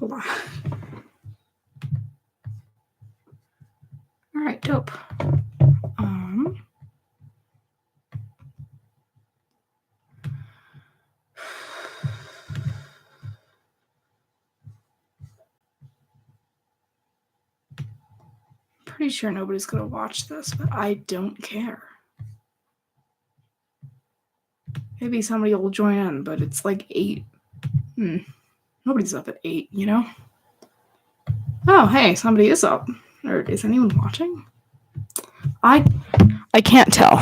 Hold on. All right, dope. Pretty sure nobody's gonna watch this, but I don't care. Maybe somebody will join in, but it's like 8. Nobody's up at 8, you know? Oh, hey, somebody is up. Or is anyone watching? I can't tell.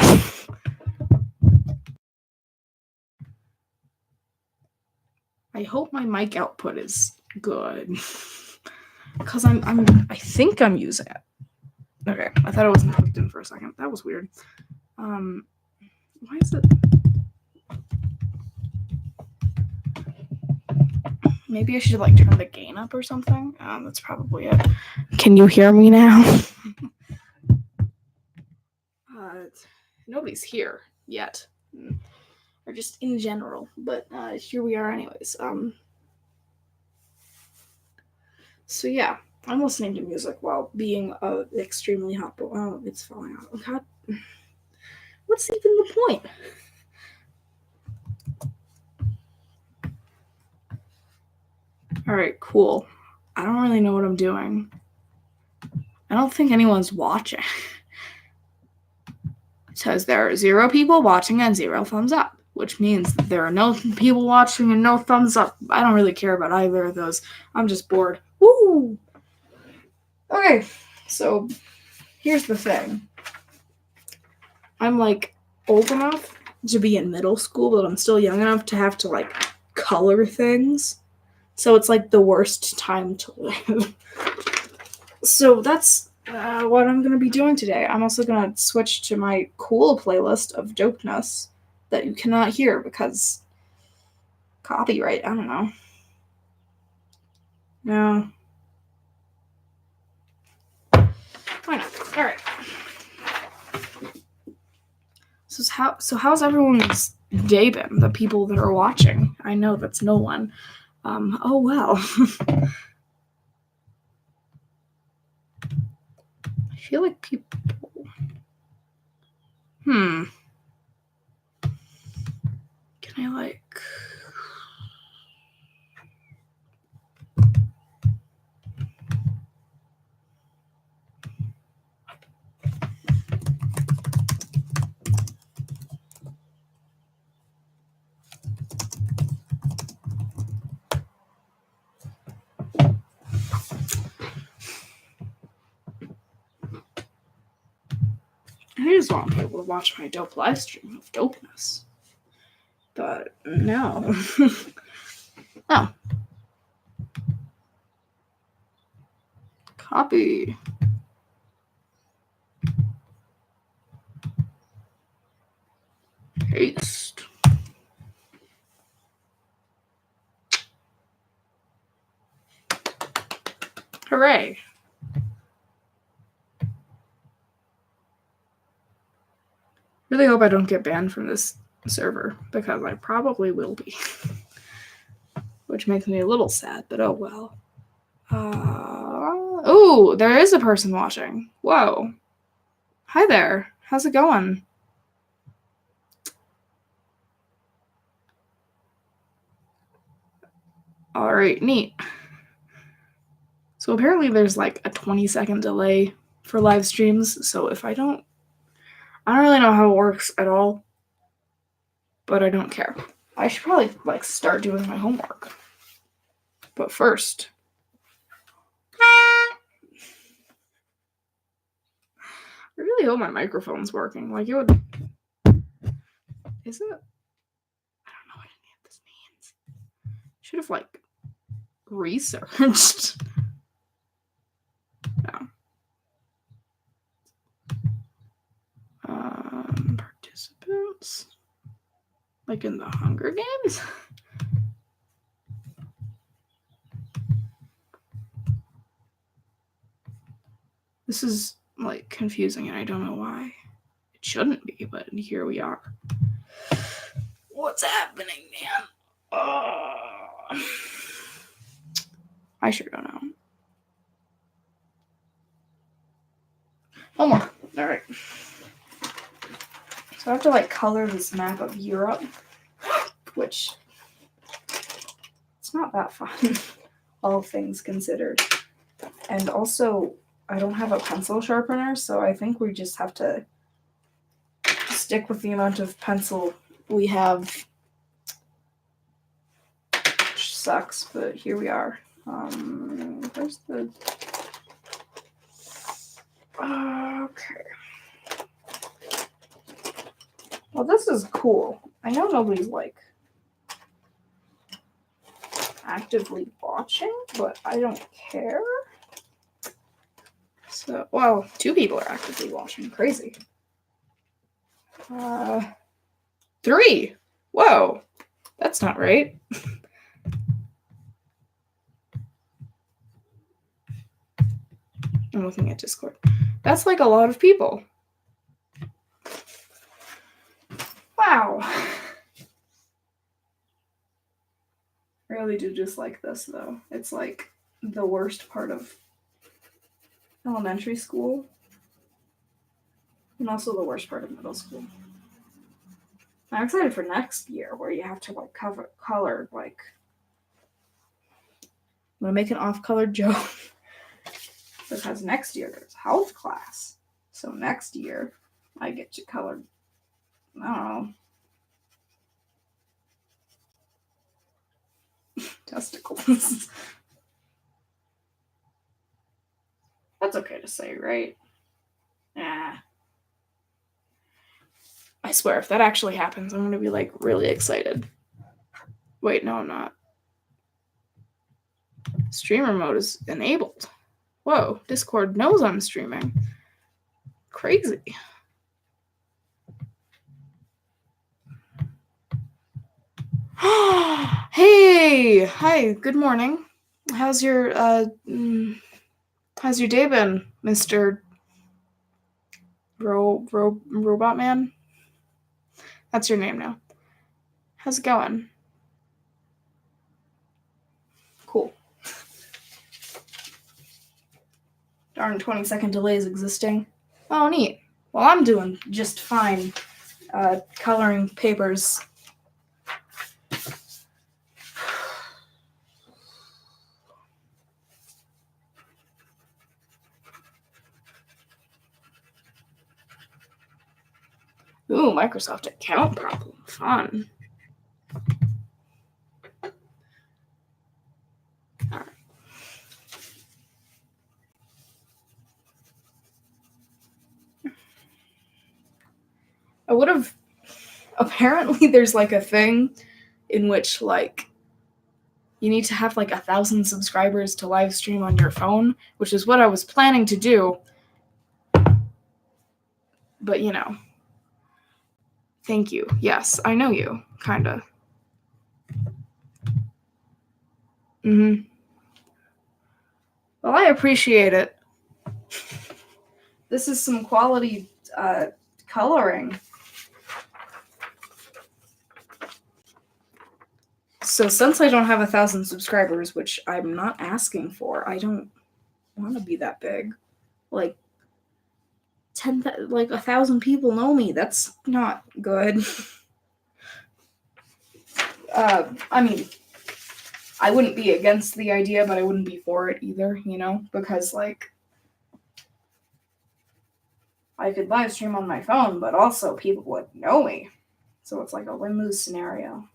I hope my mic output is good. Because I think I'm using it. Okay, I thought it wasn't hooked in for a second. That was weird. Why is it? Maybe I should like turn the gain up or something. That's probably it. Can you hear me now? Nobody's here yet, or just in general. But here we are, anyways. So yeah, I'm listening to music while being extremely hot. But oh, it's falling out. Oh, God, what's even the point? All right, cool. I don't really know what I'm doing. I don't think anyone's watching. It says there are 0 people watching and 0 thumbs up, which means that there are no people watching and no thumbs up. I don't really care about either of those. I'm just bored. Woo! Okay, so here's the thing. I'm like old enough to be in middle school, but I'm still young enough to have to like color things. So it's like the worst time to live. So that's what I'm going to be doing today. I'm also going to switch to my cool playlist of dopeness that you cannot hear because copyright, I don't know. No. Why not? All right. So how's everyone's day been? The people that are watching. I know that's no one. Oh well. I feel like people. Can I like? I just want people to watch my dope live stream of dopeness. But no. Oh. Copy. Paste. Hooray. Really hope I don't get banned from this server, because I probably will be. Which makes me a little sad, but oh well. Oh, there is a person watching. Whoa. Hi there. How's it going? All right, neat. So apparently there's like a 20-second delay for live streams, so if I don't really know how it works at all, but I don't care. I should probably like start doing my homework. But first, I really hope my microphone's working. Like, it would. Is it? I don't know what any of this means. Should have like researched. No. Participants, like in the Hunger Games. This is like confusing, and I don't know why. It shouldn't be, but here we are. What's happening, man? I I sure don't know. Homework. All right. So I have to like color this map of Europe, which it's not that fun, all things considered. And also, I don't have a pencil sharpener, so I think we just have to stick with the amount of pencil we have. Which sucks, but here we are. Where's the... Okay. Well, this is cool. I know nobody's, like, actively watching, but I don't care. So, well, 2 people are actively watching. Crazy. 3! Whoa! That's not right. I'm looking at Discord. That's like a lot of people. Wow. I really do just like this, though. It's like the worst part of elementary school and also the worst part of middle school. I'm excited for next year where you have to like color like... I'm going to make an off-colored joke because next year there's health class. So next year I get to color, I don't know, testicles. That's okay to say, right? Yeah. I swear, if that actually happens, I'm going to be, like, really excited. Wait, no, I'm not. Streamer mode is enabled. Whoa, Discord knows I'm streaming. Crazy. Hey! Hi, good morning. How's your day been, Mr. Robot Man? That's your name now. How's it going? Cool. Darn 20-second delays existing. Oh, neat. Well, I'm doing just fine coloring papers. Ooh, Microsoft account problem. Fun. All right. I would have... Apparently, there's, like, a thing in which, like, you need to have, like, 1,000 subscribers to live stream on your phone, which is what I was planning to do. But, you know. Thank you. Yes, I know you. Kinda. Mm-hmm. Well, I appreciate it. This is some quality coloring. So since I don't have 1,000 subscribers, which I'm not asking for, I don't want to be that big. Like 1,000 people know me. That's not good. I mean, I wouldn't be against the idea, but I wouldn't be for it either, you know, because like I could live stream on my phone, but also people would know me. So it's like a win-lose scenario.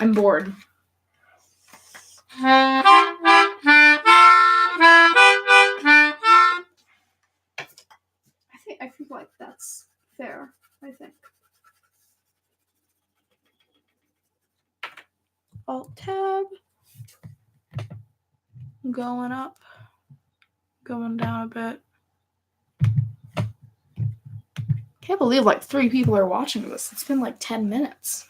I'm bored. I feel like that's fair, I think. Alt-tab. Going up. Going down a bit. Can't believe like 3 people are watching this. It's been like 10 minutes.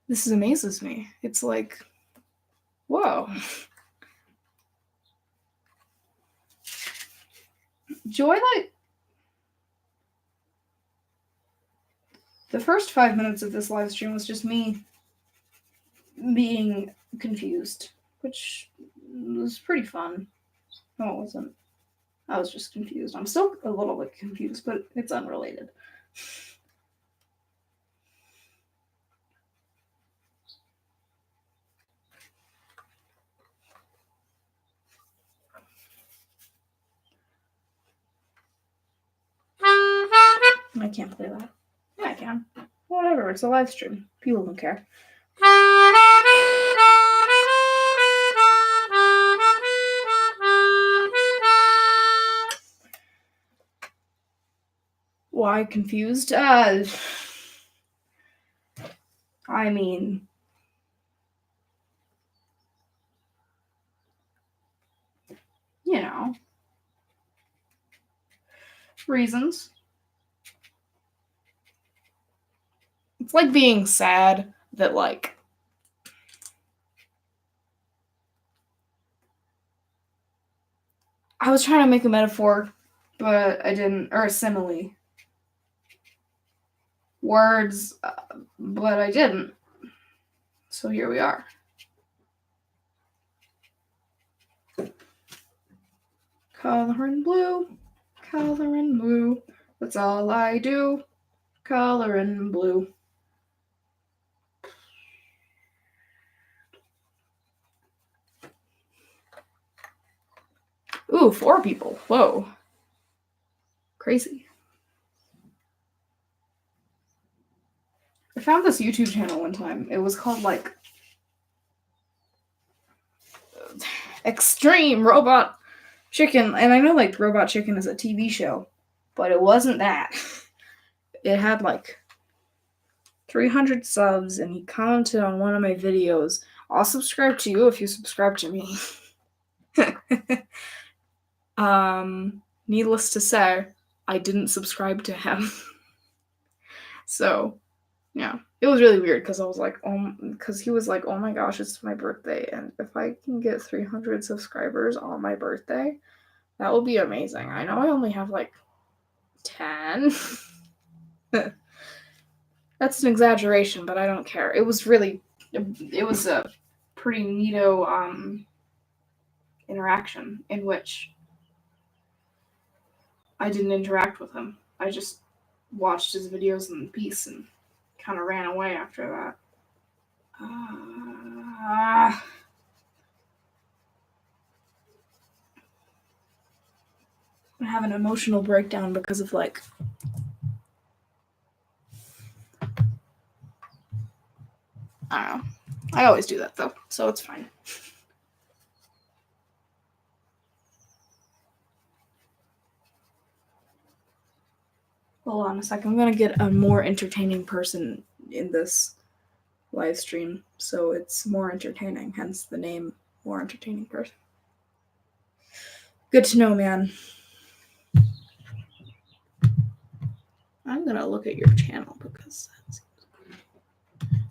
This amazes me. It's like, whoa. Joy, like, the first 5 minutes of this live stream was just me being confused, which was pretty fun. No, it wasn't. I was just confused. I'm still a little bit confused, but it's unrelated. I can't play that. Yeah, I can. Whatever, it's a live stream. People don't care. Why confused? I mean, you know, reasons. It's like being sad that, like, I was trying to make a metaphor, but I didn't, or a simile. Words, but I didn't. So here we are. Color in blue, color in blue. That's all I do. Color in blue. Ooh, 4 people. Whoa. Crazy. I found this YouTube channel one time. It was called, like, Extreme Robot Chicken. And I know, like, Robot Chicken is a TV show, but it wasn't that. It had, like, 300 subs, and he commented on one of my videos. I'll subscribe to you if you subscribe to me. Needless to say, I didn't subscribe to him. So, yeah. It was really weird because I was like, because he was like, oh my gosh, it's my birthday, and if I can get 300 subscribers on my birthday, that will be amazing. I know I only have like 10. That's an exaggeration, but I don't care. It was a pretty neato interaction in which I didn't interact with him. I just watched his videos in peace and kind of ran away after that. I have an emotional breakdown because of, like, I don't know. I always do that though, so it's fine. Hold on a second. I'm gonna get a more entertaining person in this live stream, so it's more entertaining, hence the name More Entertaining Person. Good to know, man. I'm gonna look at your channel because that's...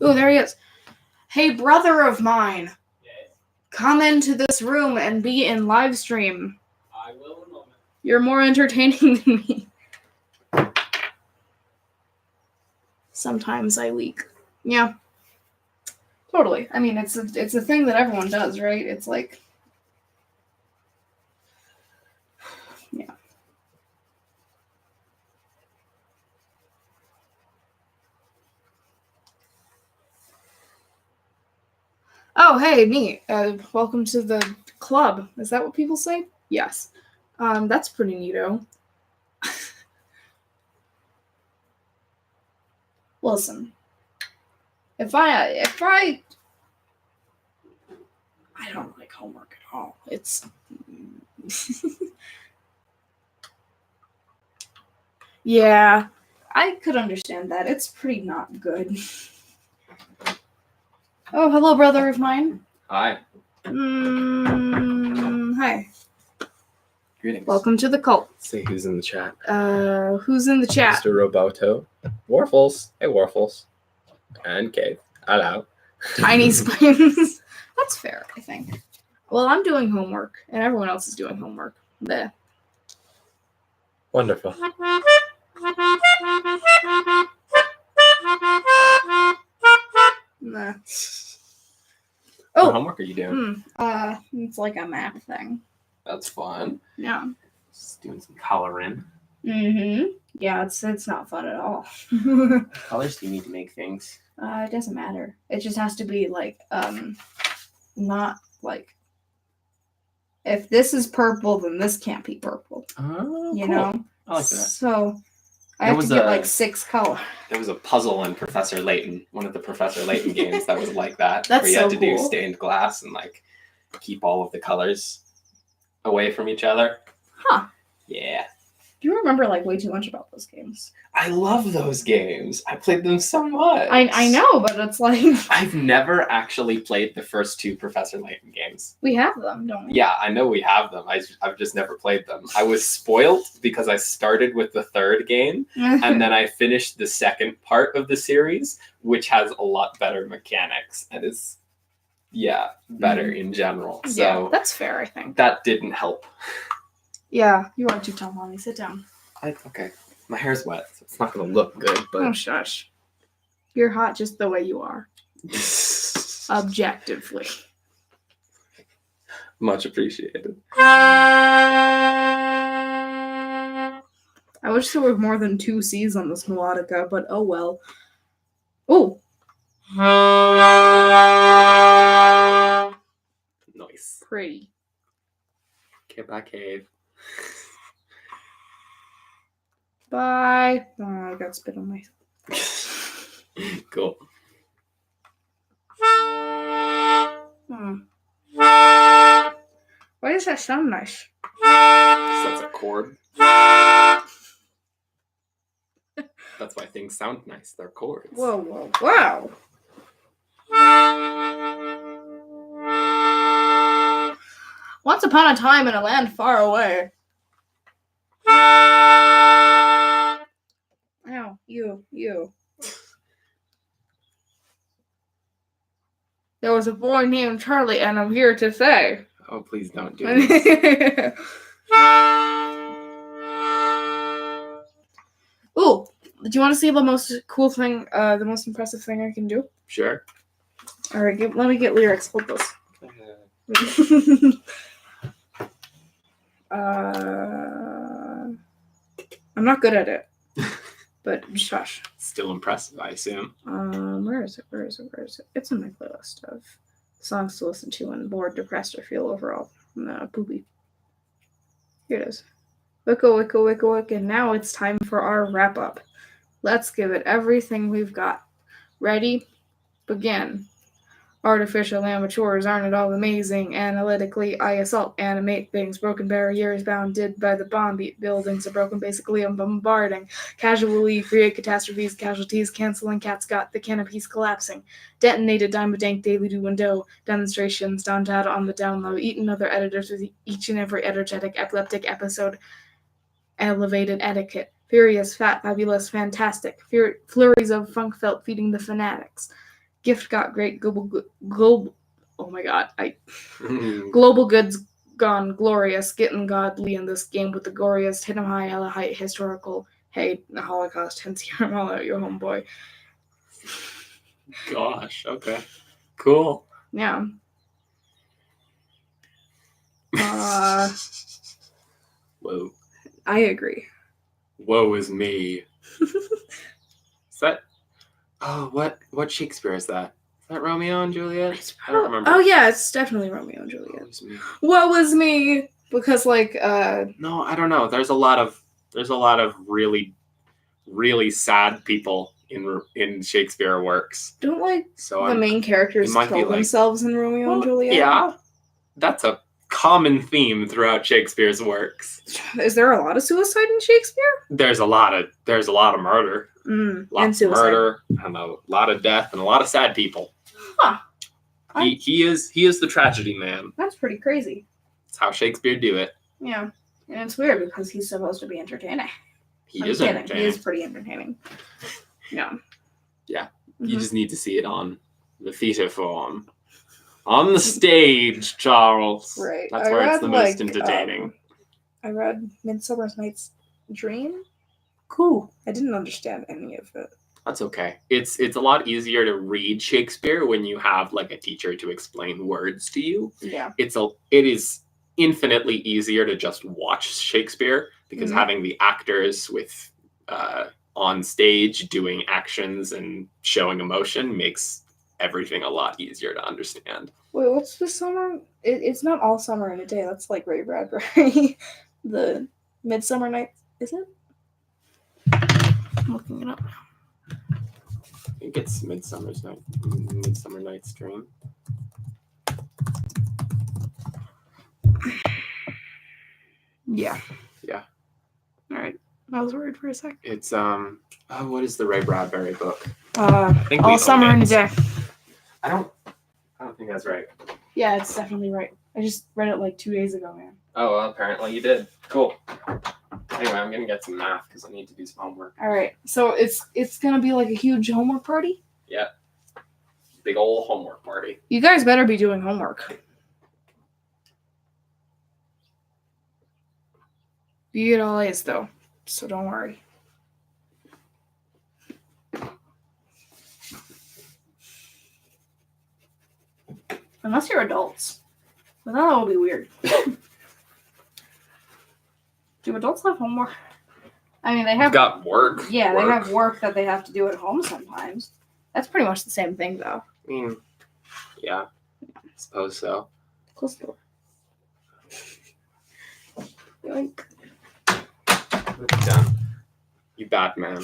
Oh, there he is. Hey, brother of mine. Yes. Come into this room and be in live stream. I will in a moment. You're more entertaining than me. Sometimes I leak. Yeah. Totally. I mean, it's a thing that everyone does, right? It's like, yeah. Oh, hey, neat. Welcome to the club. Is that what people say? Yes. That's pretty neato. Listen. If I don't like homework at all. It's yeah, I could understand that. It's pretty not good. Oh, hello, brother of mine. Hi. Hi. Greetings. Welcome to the cult. Let's see who's in the chat. Who's in the chat? Mr. Roboto. Warfles. Hey, Warfles. And Kate. Hello. Tiny Squins. That's fair, I think. Well, I'm doing homework, and everyone else is doing homework. Bleh. Wonderful. Nah. What Oh, homework are you doing? it's like a map thing. That's fun. Yeah. Just doing some coloring. Yeah, it's not fun at all. What colors do you need to make things? It doesn't matter. It just has to be like not like if this is purple, then this can't be purple. Oh, You cool. know? I like that. So I There have to was get a- like 6 colors. There was a puzzle in Professor Layton, one of the Professor Layton games that was like that. That's where you had so to do cool. stained glass and like keep all of the colors away from each other. Huh. Yeah. Do you remember like way too much about those games? I love those games. I played them so much. I know, but it's like I've never actually played the first 2 Professor Layton games. we have them, don't we? Yeah, I know we have them. I've just never played them. I was spoiled because I started with the 3rd game and then I finished the 2nd part of the series, which has a lot better mechanics and is, better in general. So yeah, that's fair, I think. that didn't help. Yeah, you are too tall, mommy. Sit down. Okay. My hair's wet, so it's not going to look good, Oh, but... shush. You're hot just the way you are. Objectively. Much appreciated. I wish there were more than 2 C's on this melodica, but oh well. Oh! Nice. Pretty. Get back, cave. Bye. Oh, I got spit on my... Cool. Why does that sound nice? That's a chord. That's why things sound nice. They're chords. Whoa, whoa, wow. Once upon a time in a land far away. Ow, you. There was a boy named Charlie, and I'm here to say. Oh, please don't do this. Ooh, do you want to see the most cool thing, the most impressive thing I can do? Sure. All right, let me get lyrics. Hold this. I'm not good at it, but shush. Still impressive, I assume. Where is it? It's in my playlist of songs to listen to when bored, depressed, or feel overall poopy. Here it is. Wicca, wicca, wicca, wicca. And now it's time for our wrap up. Let's give it everything we've got. Ready? Begin. Artificial amateurs aren't at all amazing. Analytically, I assault, animate things. Broken barriers bounded by the bomb buildings are broken. Basically, I'm bombarding. Casually create catastrophes, casualties, canceling. Cats got the canopies collapsing. Detonated dank daily do window. Demonstrations down data on the down low. Eaten other editors with each and every energetic, epileptic episode. Elevated etiquette. Furious, fat, fabulous, fantastic. Flurries of funk felt feeding the fanatics. Gift got great global oh my god, global goods gone glorious, getting godly in this game with the goriest, hit 'em high, hella height, historical, hey, the Holocaust, hence your homeboy. Gosh, okay. Cool. Yeah. Whoa. I agree. Woe is me. Is that... Oh, what Shakespeare is that? Is that Romeo and Juliet? I don't remember. Oh yeah, it's definitely Romeo and Juliet. What was me? Because like No, I don't know. There's a lot of really, really sad people in Shakespeare works. Don't like So the main characters kill themselves in Romeo and Juliet? Yeah. That's a common theme throughout Shakespeare's works. Is there a lot of suicide in Shakespeare? There's a lot of murder. Lots of murder and a lot of death and a lot of sad people. Huh. He is the tragedy man. That's pretty crazy. That's how Shakespeare do it. Yeah. And it's weird because he's supposed to be entertaining. He is entertaining. He is pretty entertaining. Yeah. Yeah. You just need to see it on the theater form. On the stage, Charles. Right. That's where it's the most entertaining. I read Midsummer Night's Dream? Cool. I didn't understand any of it. That's okay. It's a lot easier to read Shakespeare when you have like a teacher to explain words to you. Yeah. It is infinitely easier to just watch Shakespeare because having the actors with on stage doing actions and showing emotion makes everything a lot easier to understand. Wait, what's the summer? It's not All Summer in a Day. That's like Ray Bradbury. The Midsummer Nights, is it? I'm looking it up. I think it's Midsummer Night's Dream. Yeah. Yeah. All right. I was worried for a sec. It's what is the Ray Bradbury book? I think All Summer in a Day. I don't think that's right. Yeah, it's definitely right. I just read it like 2 days ago, man. Oh, well, apparently you did. Cool. Anyway, I'm gonna get some math because I need to do some homework. All right. So it's gonna be like a huge homework party? Yeah. Big old homework party. You guys better be doing homework. You get all A's though, so don't worry. Unless you're adults. But that will be weird. Do adults have homework? I mean, they have... got work. Yeah, they have work that they have to do at home sometimes. That's pretty much the same thing, though. I mean, yeah, I suppose so. Close the door. Yoink. It's done. You Batman.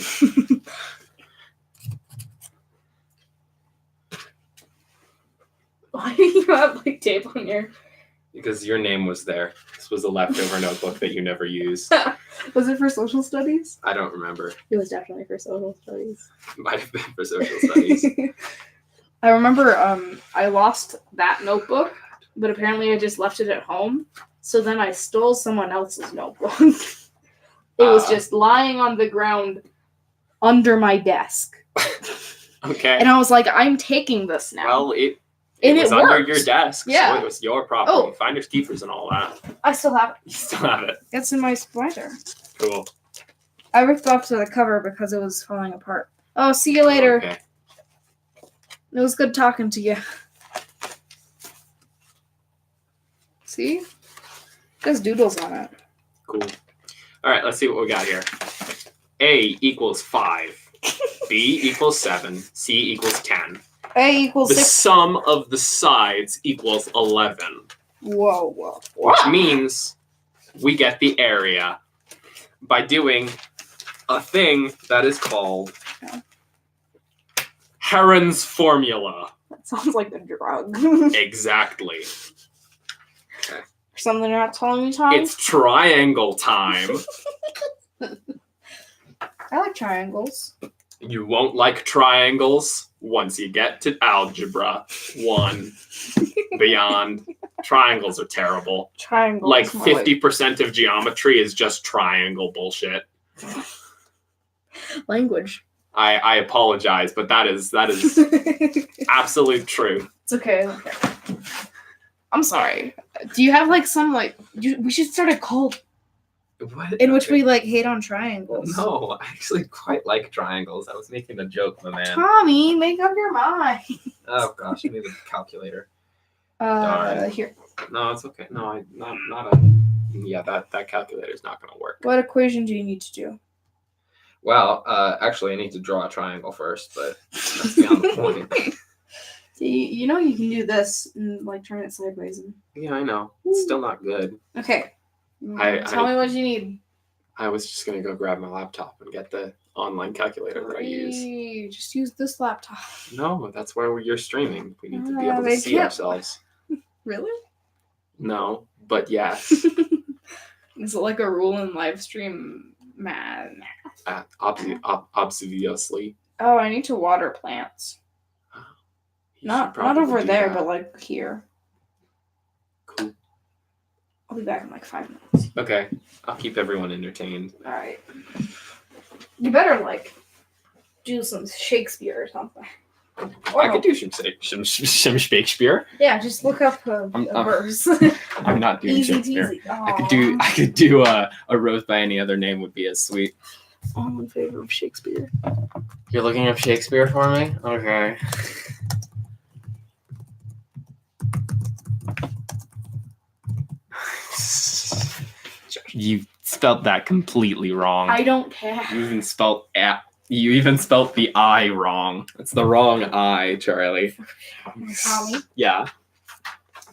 Why do you have like tape on your... Because your name was there. This was a leftover notebook that you never used. Was it for social studies? I don't remember. It was definitely for social studies. Might have been for social studies. I remember I lost that notebook, but apparently I just left it at home. So then I stole someone else's notebook. It was just lying on the ground under my desk. Okay. And I was like, I'm taking this now. Well, it was under your desk, yeah. so it was your property. Oh. Finders keepers and all that. I still have it. You still have it. It's in my spider. Cool. I ripped off to the cover because it was falling apart. Oh, see you later. Okay. It was good talking to you. See? There's doodles on it. Cool. All right, let's see what we got here. A equals 5. B equals 7. C equals 10. A equals 6. The sum of the sides equals 11. Whoa. Which means we get the area by doing a thing that is called Heron's formula. That sounds like a drug. Exactly. Okay. Something you're not telling me, Tom? It's triangle time. I like triangles. You won't like triangles once you get to algebra 1. Beyond. Triangles are terrible. Triangles. Like 50% of geometry is just triangle bullshit. Language. I apologize, but that is absolute truth. It's okay. I'm sorry. Do you have like some like we should start a cult in which we like hate on triangles? No, I actually quite like triangles. I was making a joke, my man. Tommy, make up your mind. Oh gosh, I need a calculator. Here. No, it's okay. No, that calculator's not gonna work. What equation do you need to do? Well, actually, I need to draw a triangle first, but that's beyond the point. See, you know you can do this and like turn it sideways. Yeah, I know. It's still not good. Okay. Tell me what you need. I was just gonna go grab my laptop and get the online calculator that I use. Just use this laptop. No, that's where you're streaming. We need to be able to see ourselves. Really? No, but yes. Is it like a rule in live stream, man? Obviously. Oh, I need to water plants. Not over there, but like here. Cool. I'll be back in like 5 minutes. Okay. I'll keep everyone entertained. All right. You better like do some Shakespeare or something. I could do some Shakespeare. Yeah, just look up a verse. I'm not doing Easy Shakespeare. peasy. I could do a Rose by Any Other Name would be as sweet. I'm in favor of Shakespeare. You're looking up Shakespeare for me? Okay. You spelled that completely wrong. I don't care. You even spelled the I wrong. It's the wrong I, Charlie. Tommy? Yeah.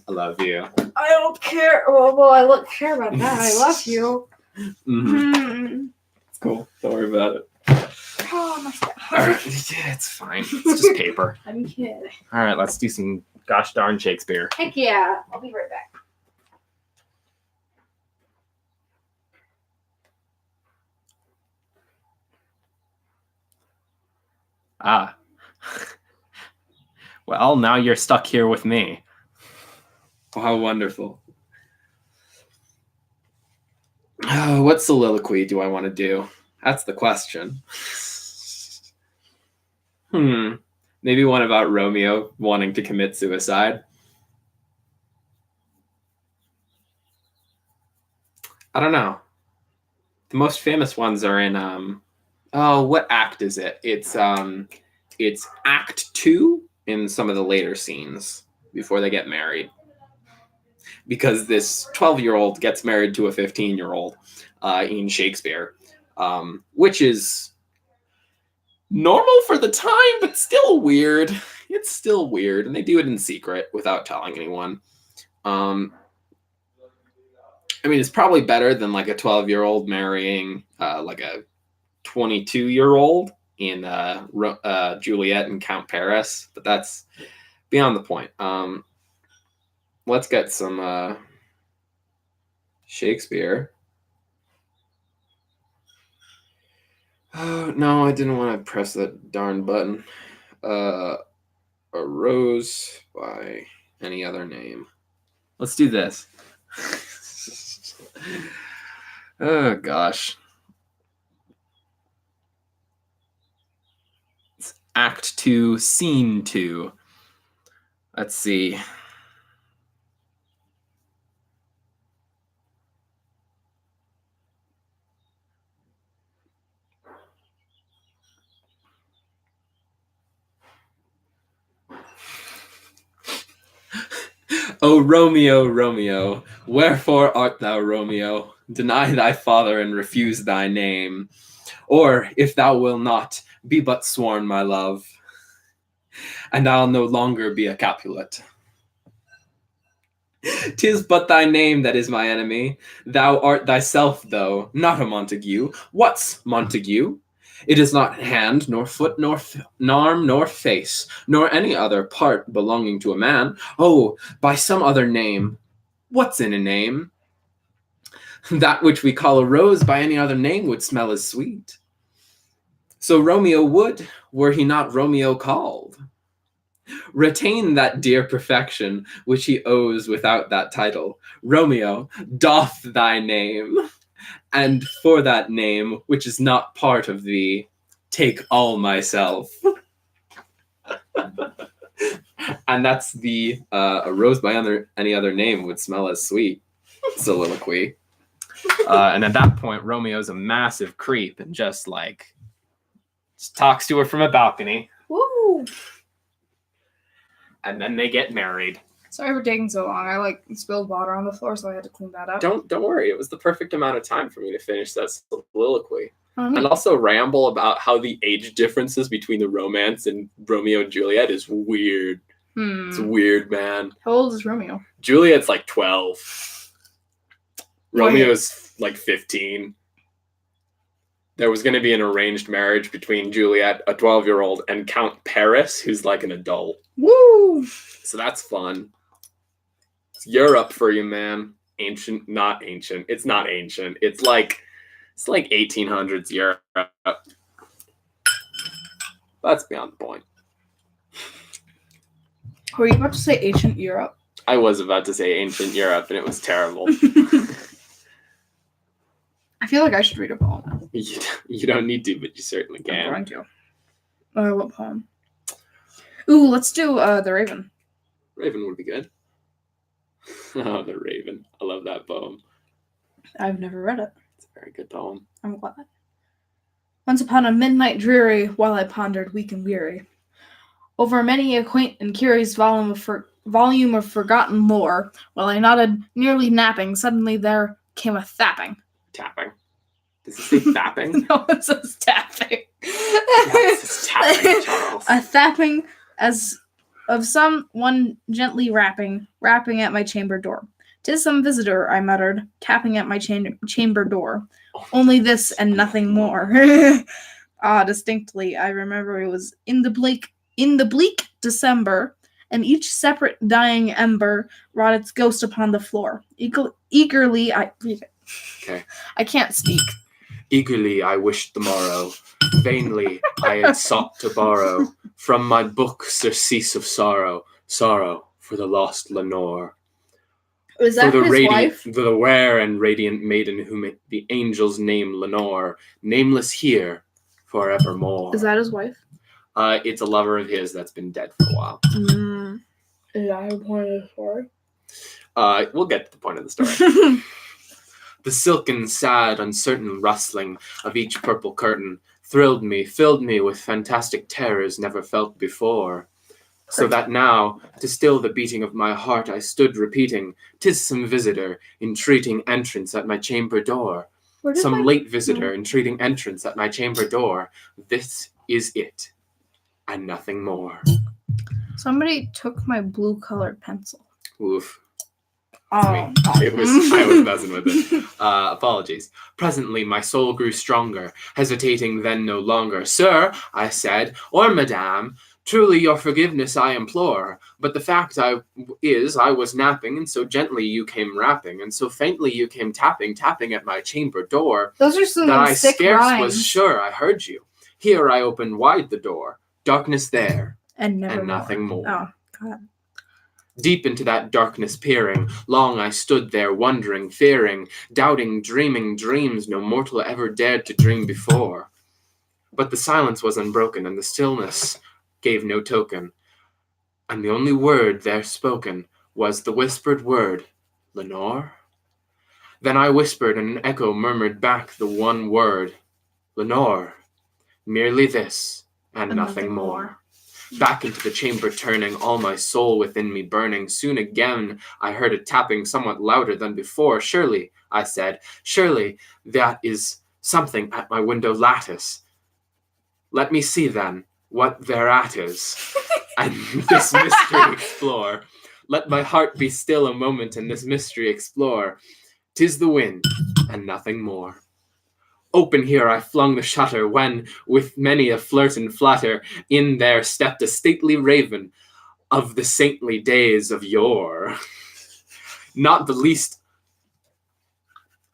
I love you. I don't care. Well, I don't care about that. I love you. Mm-hmm. It's cool. Don't worry about it. Oh, my God. All right. Yeah, it's fine. It's just paper. I'm kidding. All right, let's do some gosh darn Shakespeare. Heck yeah. I'll be right back. Ah. Well, now you're stuck here with me. Oh, how wonderful. Oh, what soliloquy do I want to do? That's the question. Maybe one about Romeo wanting to commit suicide. I don't know. The most famous ones are in what act is it? It's Act 2 in some of the later scenes before they get married. Because this 12-year-old gets married to a 15-year-old in Shakespeare, which is normal for the time, but still weird. It's still weird, and they do it in secret without telling anyone. I mean, it's probably better than like a 12-year-old marrying like a 22-year-old in Juliet and Count Paris, but that's beyond the point. Let's get some Shakespeare. Oh, no, I didn't want to press that darn button. A Rose by Any Other Name. Let's do this. Oh, gosh. It's Act 2, Scene 2. Let's see. O Romeo, Romeo, wherefore art thou Romeo? Deny thy father and refuse thy name. Or, if thou wilt not, be but sworn, my love, and I'll no longer be a Capulet. 'Tis but thy name that is my enemy. Thou art thyself, though, not a Montague. What's Montague? It is not hand, nor foot, nor arm, nor face, nor any other part belonging to a man. Oh, by some other name. What's in a name? That which we call a rose by any other name would smell as sweet. So Romeo would, were he not Romeo called. Retain that dear perfection which he owes without that title. Romeo, doff thy name. And for that name, which is not part of thee, take all myself. And that's the A Rose by Any Other Name would smell as sweet soliloquy. And at that point, Romeo's a massive creep and just talks to her from a balcony. Woo! And then they get married. Sorry for taking so long. I spilled water on the floor, so I had to clean that up. Don't worry. It was the perfect amount of time for me to finish that soliloquy. Mm-hmm. And also ramble about how the age differences between the romance and Romeo and Juliet is weird. It's weird, man. How old is Romeo? Juliet's 12. Romeo's 15. There was going to be an arranged marriage between Juliet, a 12-year-old, and Count Paris, who's an adult. Woo! So that's fun. It's Europe for you, man. Ancient, not ancient. It's not ancient. It's like 1800s Europe. That's beyond the point. Were you about to say ancient Europe? I was about to say ancient Europe, and it was terrible. I feel like I should read a poem now. You don't need to, but you certainly can. I'm going to. What poem? Ooh, let's do the Raven. Raven would be good. Oh, the Raven. I love that poem. I've never read it. It's a very good poem. I'm glad. Once upon a midnight dreary, while I pondered weak and weary, over many a quaint and curious volume of forgotten lore, while I nodded, nearly napping, suddenly there came a thapping. Tapping. Does it say thapping? No, it says tapping. It says tapping, Charles. A thapping as of someone gently rapping at my chamber door. "'Tis some visitor," I muttered, tapping at my chamber door. Only this and nothing more. Distinctly, I remember it was in the bleak December, and each separate dying ember wrought its ghost upon the floor. Eagerly, I read it. Okay. I can't speak. Eagerly I wished the morrow. Vainly I had sought to borrow from my book surcease of sorrow for the lost Lenore. Was that for the his wife? For the rare and radiant maiden whom the angels name Lenore, nameless here forevermore. Is that his wife? It's a lover of his that's been dead for a while. Is that the point of the story? We'll get to the point of the story. The silken, sad, uncertain rustling of each purple curtain thrilled me, filled me with fantastic terrors never felt before. So that now, to still the beating of my heart, I stood repeating, "'Tis some visitor, entreating entrance at my chamber door. Some late visitor, entreating entrance at my chamber door. This is it, and nothing more." Somebody took my blue-colored pencil. Oof. Oh. I was messing with it. Apologies. Presently my soul grew stronger, hesitating then no longer. "Sir," I said, "or madame, truly your forgiveness I implore. But the fact I was napping, and so gently you came rapping, and so faintly you came tapping at my chamber door, those are some that I sick scarce rhymes. Was sure I heard you. Here I opened wide the door, darkness there, and nothing more. Oh, God. Deep into that darkness peering, long I stood there wondering, fearing, doubting, dreaming dreams no mortal ever dared to dream before. But the silence was unbroken, and the stillness gave no token, and the only word there spoken was the whispered word, "Lenore?" Then I whispered, and an echo murmured back the one word, "Lenore." Merely this, and nothing more. Back into the chamber turning, all my soul within me burning. Soon again I heard a tapping somewhat louder than before. "Surely," I said, "surely that is something at my window lattice. Let me see then what thereat is, and this mystery explore. Let my heart be still a moment and this mystery explore. 'Tis the wind, and nothing more." Open here I flung the shutter, when, with many a flirt and flutter, in there stepped a stately raven of the saintly days of yore. Not the least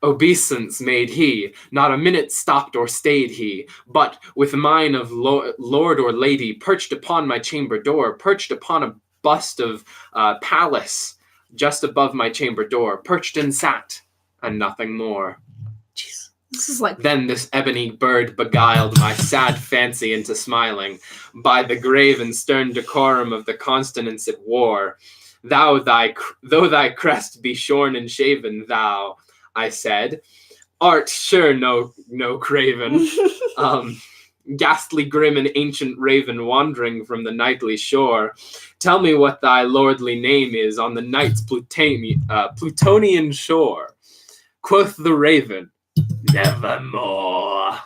obeisance made he, not a minute stopped or stayed he, but, with mine of lord or lady, perched upon my chamber door, perched upon a bust of Pallas, just above my chamber door, perched and sat, and nothing more. Jeez. This is like... Then this ebony bird beguiled my sad fancy into smiling, by the grave and stern decorum of the consonants it wore. Though thy crest be shorn and shaven, thou, I said, art sure no craven. Ghastly grim and ancient raven wandering from the nightly shore. Tell me what thy lordly name is on the night's Plutonian shore. Quoth the raven, "Nevermore."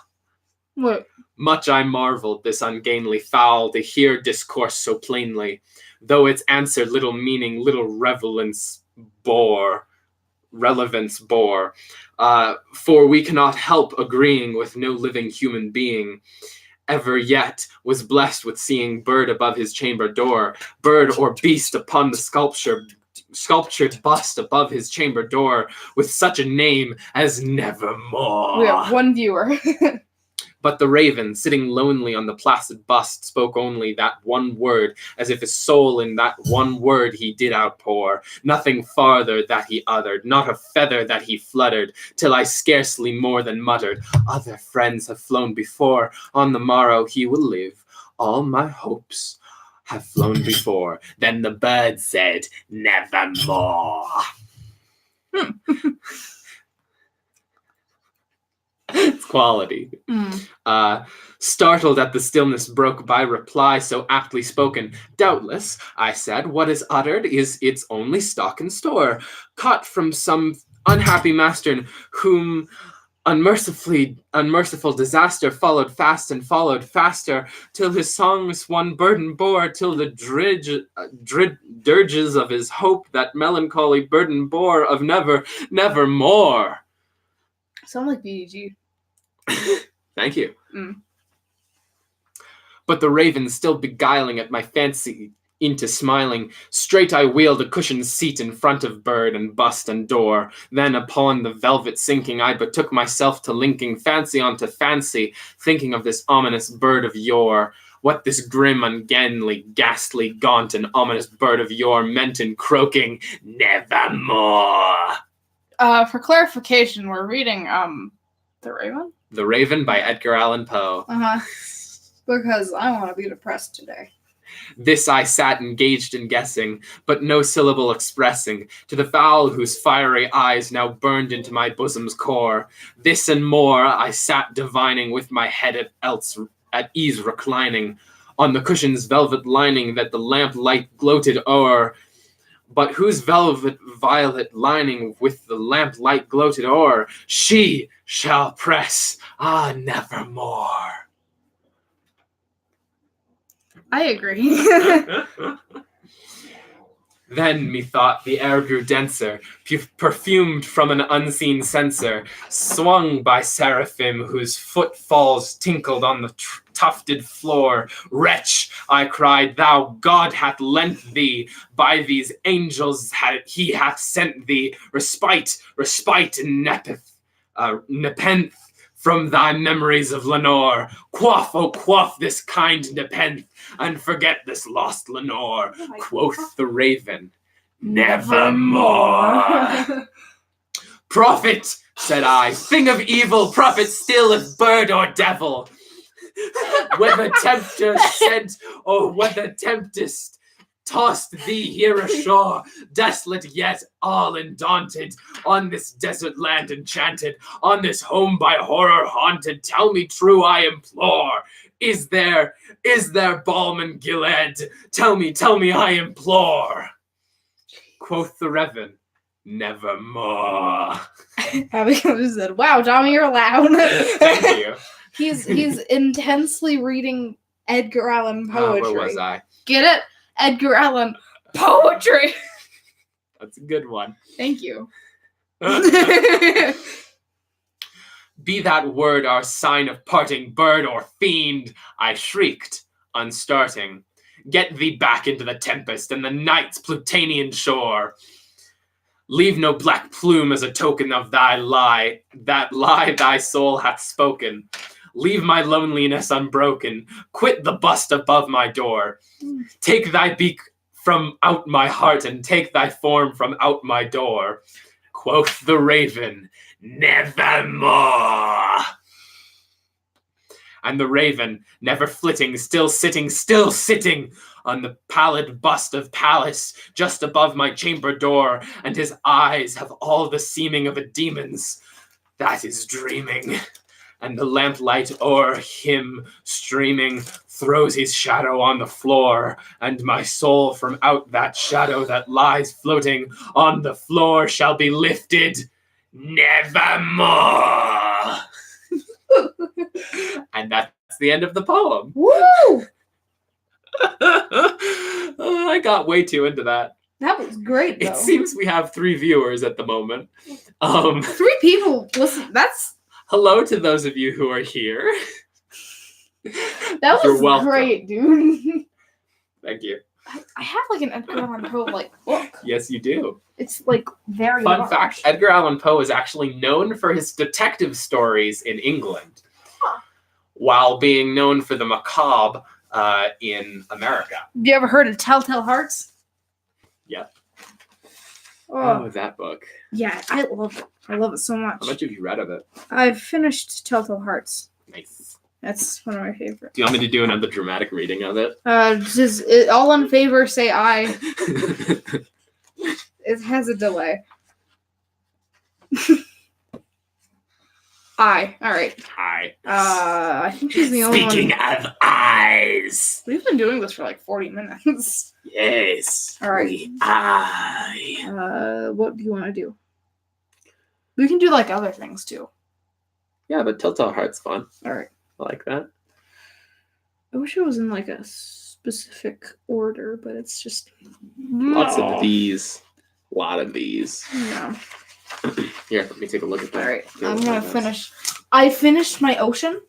What? Much I marveled this ungainly fowl to hear discourse so plainly, though its answer little meaning, little relevance bore. For we cannot help agreeing with no living human being ever yet was blessed with seeing bird above his chamber door, bird or beast upon the sculptured bust above his chamber door, with such a name as Nevermore. We have one viewer. But the raven, sitting lonely on the placid bust, spoke only that one word, as if his soul in that one word he did outpour. Nothing farther that he uttered, not a feather that he fluttered, till I scarcely more than muttered, "Other friends have flown before, on the morrow he will live. All my hopes have flown before. Then the bird said, nevermore. It's quality. Startled at the stillness broke by reply so aptly spoken. Doubtless, I said, what is uttered is its only stock and store, caught from some unhappy master whom unmerciful disaster followed fast and followed faster, till his songs one burden bore, till the dirges of his hope that melancholy burden bore of never more. Sound like BDG. Thank you. But the raven still beguiling at my fancy into smiling, straight I wheeled a cushioned seat in front of bird and bust and door. Then upon the velvet sinking, I betook myself to linking fancy onto fancy, thinking of this ominous bird of yore. What this grim, ungainly, ghastly, gaunt, and ominous bird of yore meant in croaking, nevermore. For clarification, we're reading The Raven? The Raven by Edgar Allan Poe. Because I want to be depressed today. This I sat engaged in guessing, but no syllable expressing, to the fowl whose fiery eyes now burned into my bosom's core. This and more I sat divining, with my head at ease reclining, on the cushion's velvet lining that the lamp light gloated o'er. But whose velvet violet lining with the lamp light gloated o'er, she shall press, nevermore. I agree. Then, methought, the air grew denser, perfumed from an unseen censer, swung by seraphim whose footfalls tinkled on the tufted floor. Wretch, I cried, thou God hath lent thee, by these angels he hath sent thee, respite, nepenthe, from thy memories of Lenore. Quaff, oh quaff this kind nepenthe, and forget this lost Lenore. Quoth the raven, nevermore. Prophet, said I, thing of evil, prophet still if bird or devil. When the tempter sent, or when the tempest tossed thee here ashore, desolate yet all undaunted, on this desert land enchanted, on this home by horror haunted, tell me true, I implore, is there balm in Gilead? Tell me, I implore. Quoth the raven, nevermore. Abby just said, wow, Tommy, you're loud. Thank you. He's intensely reading Edgar Allan poetry. Where was I? Get it? Edgar Allan poetry. That's a good one. Thank you. Be that word our sign of parting, bird or fiend, I shrieked, unstarting. Get thee back into the tempest and the night's Plutonian shore. Leave no black plume as a token of thy lie, that lie thy soul hath spoken. Leave my loneliness unbroken. Quit the bust above my door. Take thy beak from out my heart and take thy form from out my door. Quoth the raven, nevermore. And the raven, never flitting, still sitting on the pallid bust of Pallas, just above my chamber door, and his eyes have all the seeming of a demon's, that is dreaming. And the lamplight o'er him streaming throws his shadow on the floor, and my soul from out that shadow that lies floating on the floor shall be lifted nevermore. And that's the end of the poem. Woo! I got way too into that. That was great, though. It seems we have 3 viewers at the moment. 3 people. Listen, that's... Hello to those of you who are here. That was great, dude. Thank you. I have like an Edgar Allan Poe book. Yes, you do. It's very Fun large. fact, Edgar Allan Poe is actually known for his detective stories in England, while being known for the macabre in America. Have you ever heard of Telltale Hearts? Yep. Oh, that book. Yeah, I love it. I love it so much. How much have you read of it? I've finished Telltale Hearts. Nice. That's one of my favorites. Do you want me to do another dramatic reading of it? All in favor say aye. It has a delay. Aye. All right. Aye. I think she's the only one. Speaking of eyes. We've been doing this for like 40 minutes. Yes. All right. What do you want to do? We can do like other things too. Yeah, but Telltale Heart's fun. All right. I like that. I wish it was in like a specific order, but it's just lots of these. A lot of these. No. Here, let me take a look at that. All right, I'm gonna finish. I finished my ocean.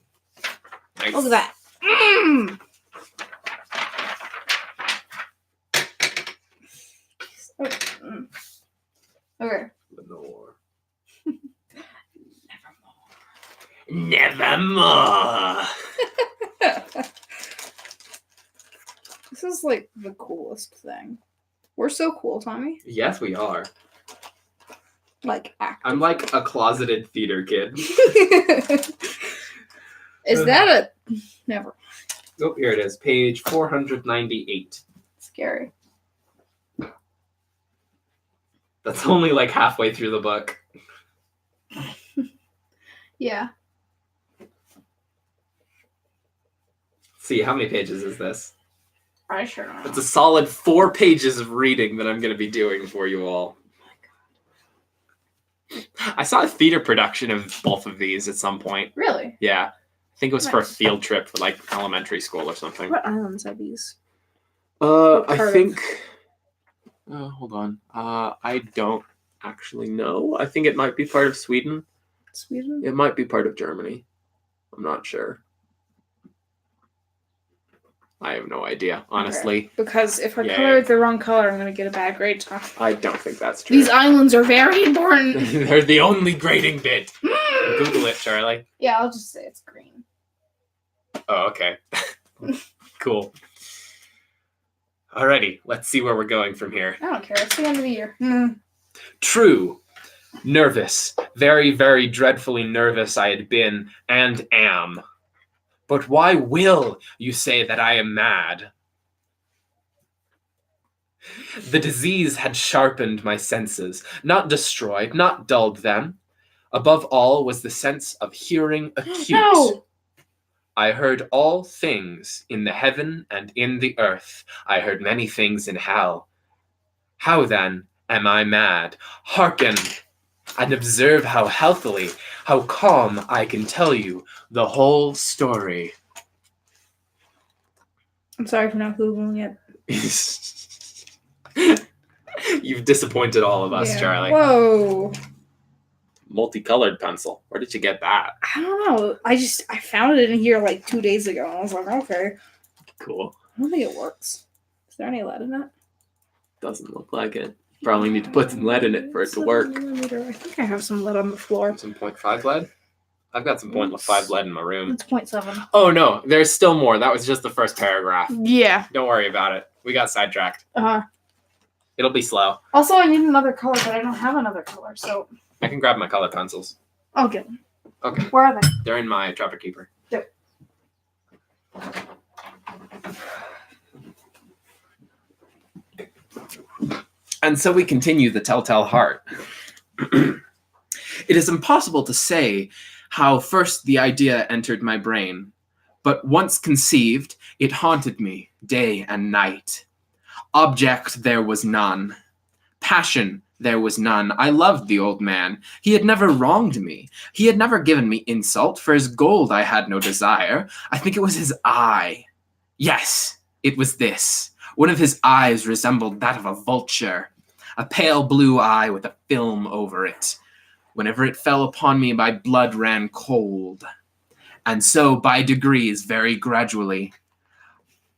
Nice. Look at that. Mm. Okay. Lenore. Nevermore. This is like the coolest thing. We're so cool, Tommy. Yes, we are. Like, I'm like a closeted theater kid. Is that a... Never. Oh, here it is. Page 498. Scary. That's only like halfway through the book. Yeah. See, how many pages is this? I sure don't know. It's a solid 4 pages of reading that I'm going to be doing for you all. I saw a theater production of both of these at some point. Really? Yeah. I think it was for a field trip for like elementary school or something. What islands are these? I think... hold on. I don't actually know. I think it might be part of Sweden. Sweden? It might be part of Germany. I'm not sure. I have no idea, honestly. Okay. Because if I color it the wrong color, I'm going to get a bad grade, Tom. I don't think that's true. These islands are very important. They're the only grading bit. Google it, Charlie. Yeah, I'll just say it's green. Oh, okay. Cool. Alrighty, let's see where we're going from here. I don't care. It's the end of the year. True. Nervous. Very, very dreadfully nervous I had been and am. But why will you say that I am mad? The disease had sharpened my senses, not destroyed, not dulled them. Above all was the sense of hearing acute. No! I heard all things in the heaven and in the earth. I heard many things in hell. How then am I mad? Hearken and observe how healthily, how calm I can tell you the whole story. I'm sorry for not Googling it. You've disappointed all of us, Charlie. Whoa. Multicolored pencil. Where did you get that? I don't know. I found it in here like 2 days ago, and I was like, okay. Cool. I don't think it works. Is there any lead in it? Doesn't look like it. Probably need to put some lead in it for it to work. I think I have some lead on the floor. Some 0.5 lead? I've got some 0.5 lead in my room. It's 0.7. Oh, no. There's still more. That was just the first paragraph. Yeah. Don't worry about it. We got sidetracked. It'll be slow. Also, I need another color, but I don't have another color, so... I can grab my color pencils. I'll get them. Okay. Where are they? They're in my Trapper Keeper. Yep. And so we continue the Telltale Heart. It is impossible to say how first the idea entered my brain, but once conceived, it haunted me day and night. Object there was none. Passion there was none. I loved the old man. He had never wronged me. He had never given me insult. For his gold I had no desire. I think it was his eye. Yes, it was this. One of his eyes resembled that of a vulture. A pale blue eye with a film over it. Whenever it fell upon me, my blood ran cold. And so, by degrees, very gradually,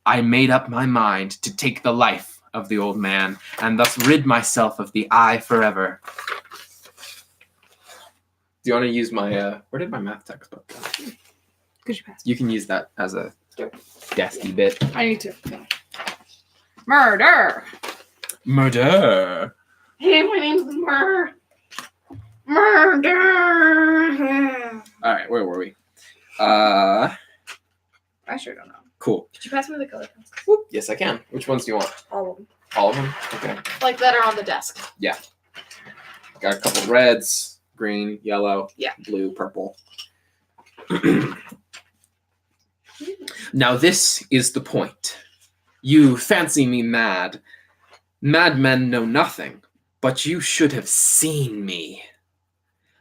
I made up my mind to take the life of the old man, and thus rid myself of the eye forever. Do you want to use my, where did my math textbook go? Could you pass? You can use that as a desky bit. I need to. Murder! Murder! Hey, my name's Murder! Alright, where were we? I sure don't know. Cool. Could you pass me the color pencils? Whoop. Yes, I can. Which ones do you want? All of them. All of them? Okay. Like that are on the desk. Yeah. Got a couple reds, green, yellow, Yeah. blue, purple. Now this is the point. You fancy me mad. Madmen know nothing, but you should have seen me.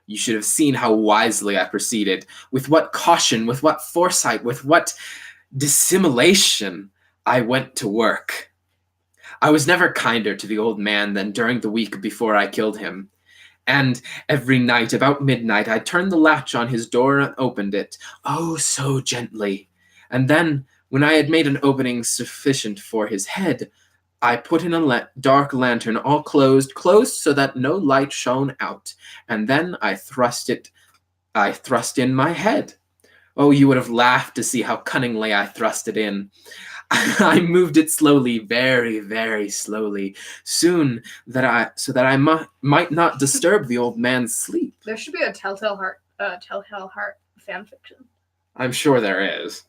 You should have seen how wisely I proceeded, with what caution, with what foresight, with what dissimulation I went to work. I was never kinder to the old man than during the week before I killed him. And every night, about midnight, I turned the latch on his door and opened it, oh, so gently. And then, when I had made an opening sufficient for his head, I put in a dark lantern, all closed so that no light shone out, and then I thrust in my head. Oh, you would have laughed to see how cunningly I thrust it in. I moved it slowly, very, very slowly, so that I might not disturb the old man's sleep. There should be a Telltale Heart fan fiction. I'm sure there is.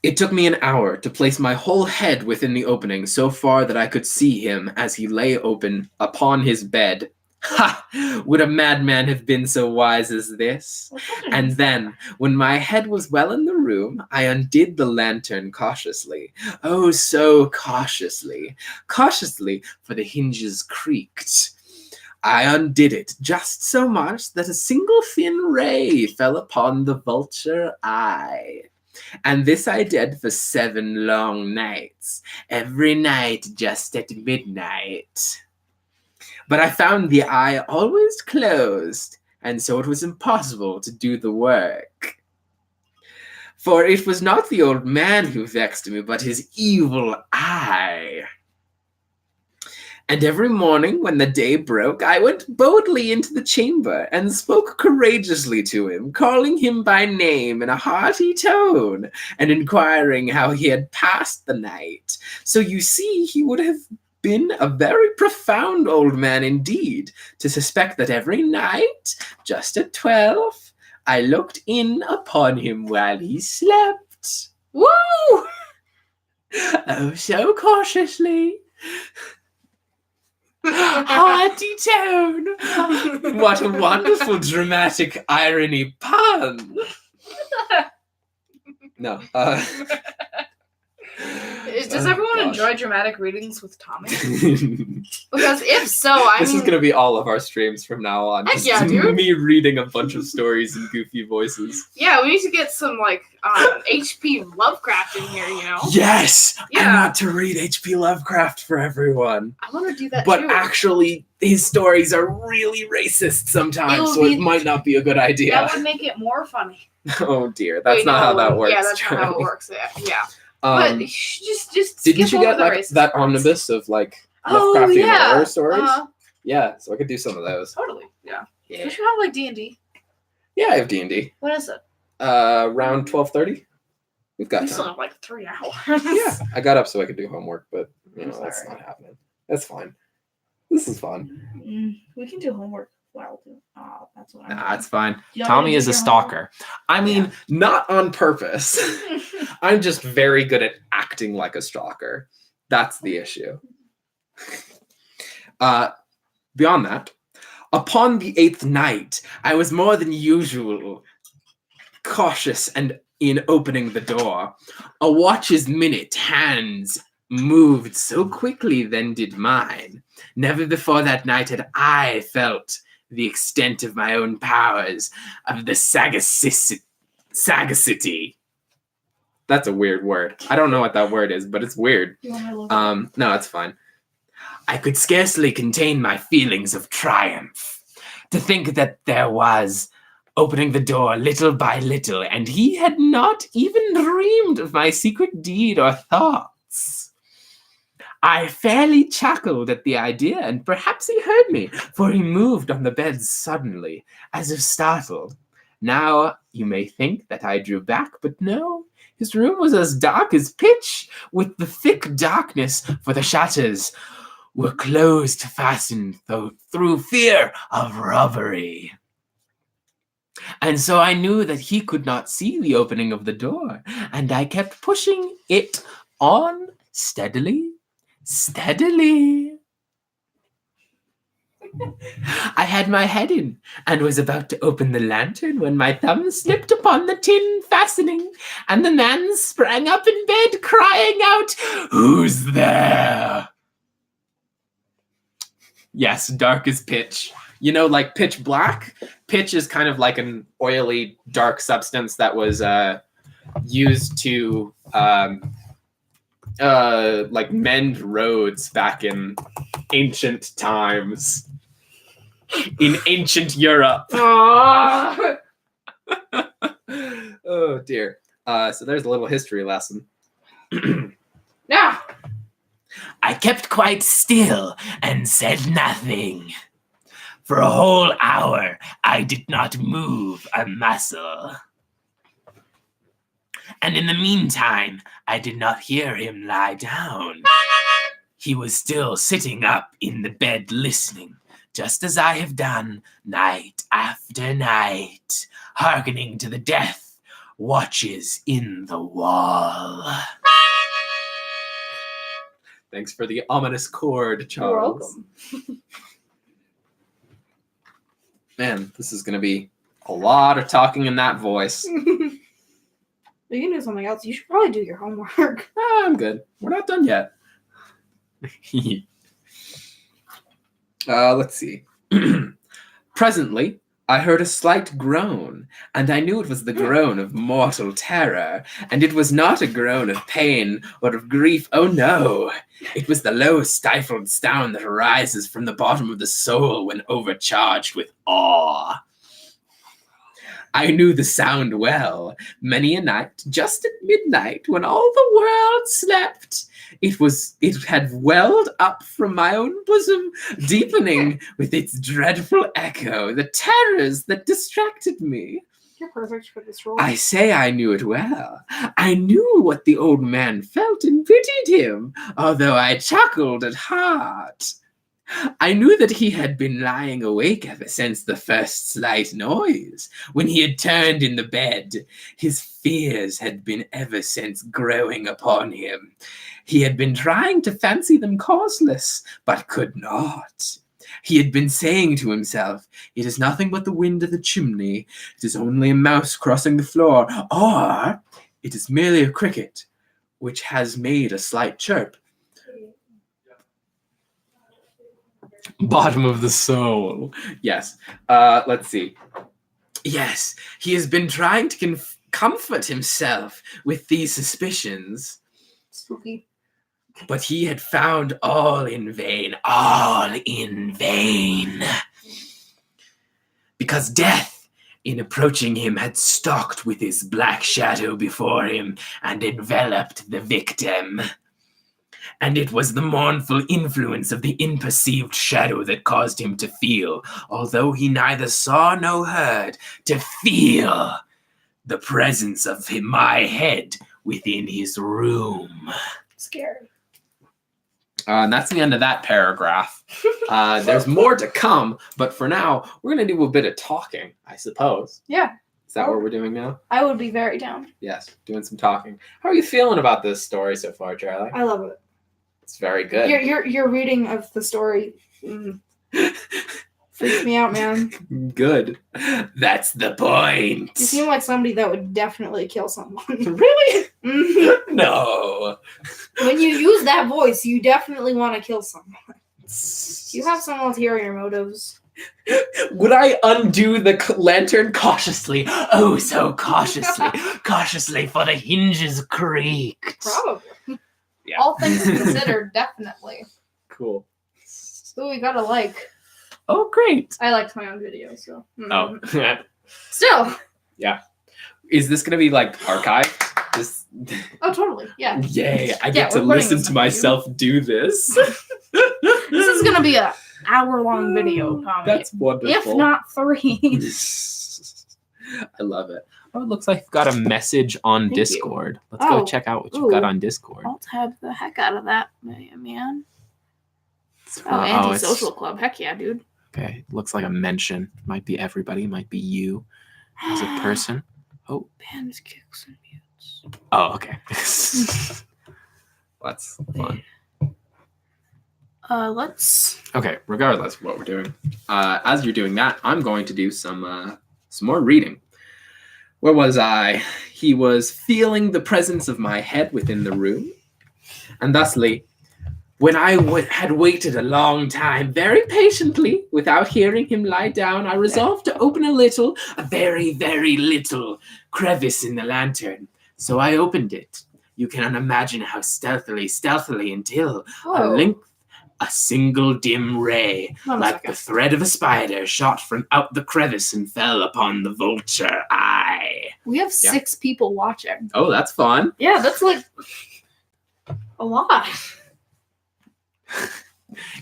It took me an hour to place my whole head within the opening, so far that I could see him as he lay open upon his bed. Ha! Would a madman have been so wise as this? And then, when my head was well in the room, I undid the lantern cautiously. Oh, so cautiously. Cautiously, for the hinges creaked. I undid it just so much that a single thin ray fell upon the vulture eye. And this I did for 7 long nights, every night just at midnight. But I found the eye always closed, and so it was impossible to do the work. For it was not the old man who vexed me, but his evil eye. And every morning when the day broke, I went boldly into the chamber and spoke courageously to him, calling him by name in a hearty tone, and inquiring how he had passed the night. So you see, he would have been a very profound old man indeed, to suspect that every night, just at 12, I looked in upon him while he slept. Woo! Oh, so cautiously. Hearty tone. What a wonderful dramatic irony pun. No. Does everyone enjoy dramatic readings with Tommy? Because if so, This is going to be all of our streams from now on. Heck yeah, dude. Me reading a bunch of stories in goofy voices. Yeah, we need to get some, H.P. Lovecraft in here, you know? Yes! Yeah. I want to read H.P. Lovecraft for everyone. I want to do that, But too. actually, his stories are really racist sometimes, so it might not be a good idea. That would make it more funny. Oh, dear. That's not how that works. Yeah, that's not how it works. Yeah. But just didn't you get that omnibus of Lovecraftian horror stories? Yeah, so I could do some of those. Totally. Yeah. Don't you have D&D? Yeah, I have D&D. What is it? Around 12:30. We've got time. We still have 3 hours. Yeah, I got up so I could do homework, but that's not happening. That's fine. This is fun. We can do homework while doing. Oh, that's what I'm Nah, it's fine. doing. Tommy is a stalker. I mean, not on purpose. I'm just very good at acting like a stalker. That's the issue. Beyond that, upon the 8th night, I was more than usual cautious and in opening the door. A watch's minute hands moved so quickly then did mine. Never before that night had I felt the extent of my own powers, of the sagacity. That's a weird word. I don't know what that word is, but it's weird. No, it's fine. I could scarcely contain my feelings of triumph. To think that there was, opening the door little by little, and he had not even dreamed of my secret deed or thoughts. I fairly chuckled at the idea, and perhaps he heard me, for he moved on the bed suddenly, as if startled. Now, you may think that I drew back, but no. His room was as dark as pitch, with the thick darkness, for the shutters were closed, fastened through fear of robbery. And so I knew that he could not see the opening of the door, and I kept pushing it on steadily, steadily. I had my head in and was about to open the lantern when my thumb slipped upon the tin fastening, and the man sprang up in bed crying out, "Who's there?" Yes, dark as pitch. You know, like pitch black? Pitch is kind of like an oily, dark substance that was used to like mend roads back in ancient times. In ancient Europe. Oh. Oh dear. So there's a little history lesson. Now. I kept quite still and said nothing. For a whole hour, I did not move a muscle. And in the meantime, I did not hear him lie down. He was still sitting up in the bed listening, just as I have done night after night, hearkening to the death watches in the wall. Thanks for the ominous chord, Charles. You're welcome. Man, this is going to be a lot of talking in that voice. You can do something else. You should probably do your homework. I'm good. We're not done yet. Let's see. Presently, I heard a slight groan, and I knew it was the groan of mortal terror, and it was not a groan of pain or of grief. Oh no! It was the low, stifled sound that arises from the bottom of the soul when overcharged with awe. I knew the sound well. Many a night, just at midnight, when all the world slept, it had welled up from my own bosom, deepening with its dreadful echo the terrors that distracted me. You're perfect for this role. I say I knew it well. I knew what the old man felt and pitied him, although I chuckled at heart. I knew that he had been lying awake ever since the first slight noise. When he had turned in the bed, his fears had been ever since growing upon him. He had been trying to fancy them causeless, but could not. He had been saying to himself, "It is nothing but the wind of the chimney. It is only a mouse crossing the floor. Or it is merely a cricket, which has made a slight chirp." Bottom of the soul. Yes. Let's see. Yes, he has been trying to comfort himself with these suspicions. Spooky. But he had found all in vain. All in vain. Because death, in approaching him, had stalked with his black shadow before him and enveloped the victim. And it was the mournful influence of the imperceived shadow that caused him to feel, although he neither saw nor heard, to feel the presence of my head within his room. Scary. And that's the end of that paragraph. There's more to come, but for now, we're going to do a bit of talking, I suppose. Yeah. Is that what we're doing now? I would be very down. Yes, doing some talking. How are you feeling about this story so far, Charlie? I love it. It's very good. Your reading of the story freaks me out, man. Good. That's the point. You seem like somebody that would definitely kill someone. Really? Mm-hmm. No. When you use that voice, you definitely want to kill someone. You have some ulterior motives. Would I undo the lantern cautiously? Oh, so cautiously. Cautiously, for the hinges creaked. Probably. Yeah. All things considered, definitely. Cool. So we gotta like. Oh, great. I liked my own video, so. Oh. Still. Yeah. Is this going to be like archived? Oh, totally. Yeah. Yay. I get to listen to myself do this. This is going to be an hour-long video, Tommy. That's wonderful. If not 3. I love it. Oh, it looks like you've got a message on Thank Discord. You. Let's go check out what you've got on Discord. I'll tab the heck out of that, man. Antisocial club. Heck yeah, dude. Okay. Looks like a mention. Might be everybody. Might be you. as a person. Oh, Bands, kicks, and mutes. oh, okay. That's fun. Let's. Okay, regardless of what we're doing, as you're doing that, I'm going to do some more reading. Where was I? He was feeling the presence of my head within the room, and thusly, when I had waited a long time, very patiently, without hearing him lie down, I resolved to open a very, very little crevice in the lantern. So I opened it. You can imagine how stealthily, until a single dim ray, like the thread of a spider, shot from out the crevice and fell upon the vulture eye. We have 6 people watching. Oh, that's fun. Yeah, that's like a lot.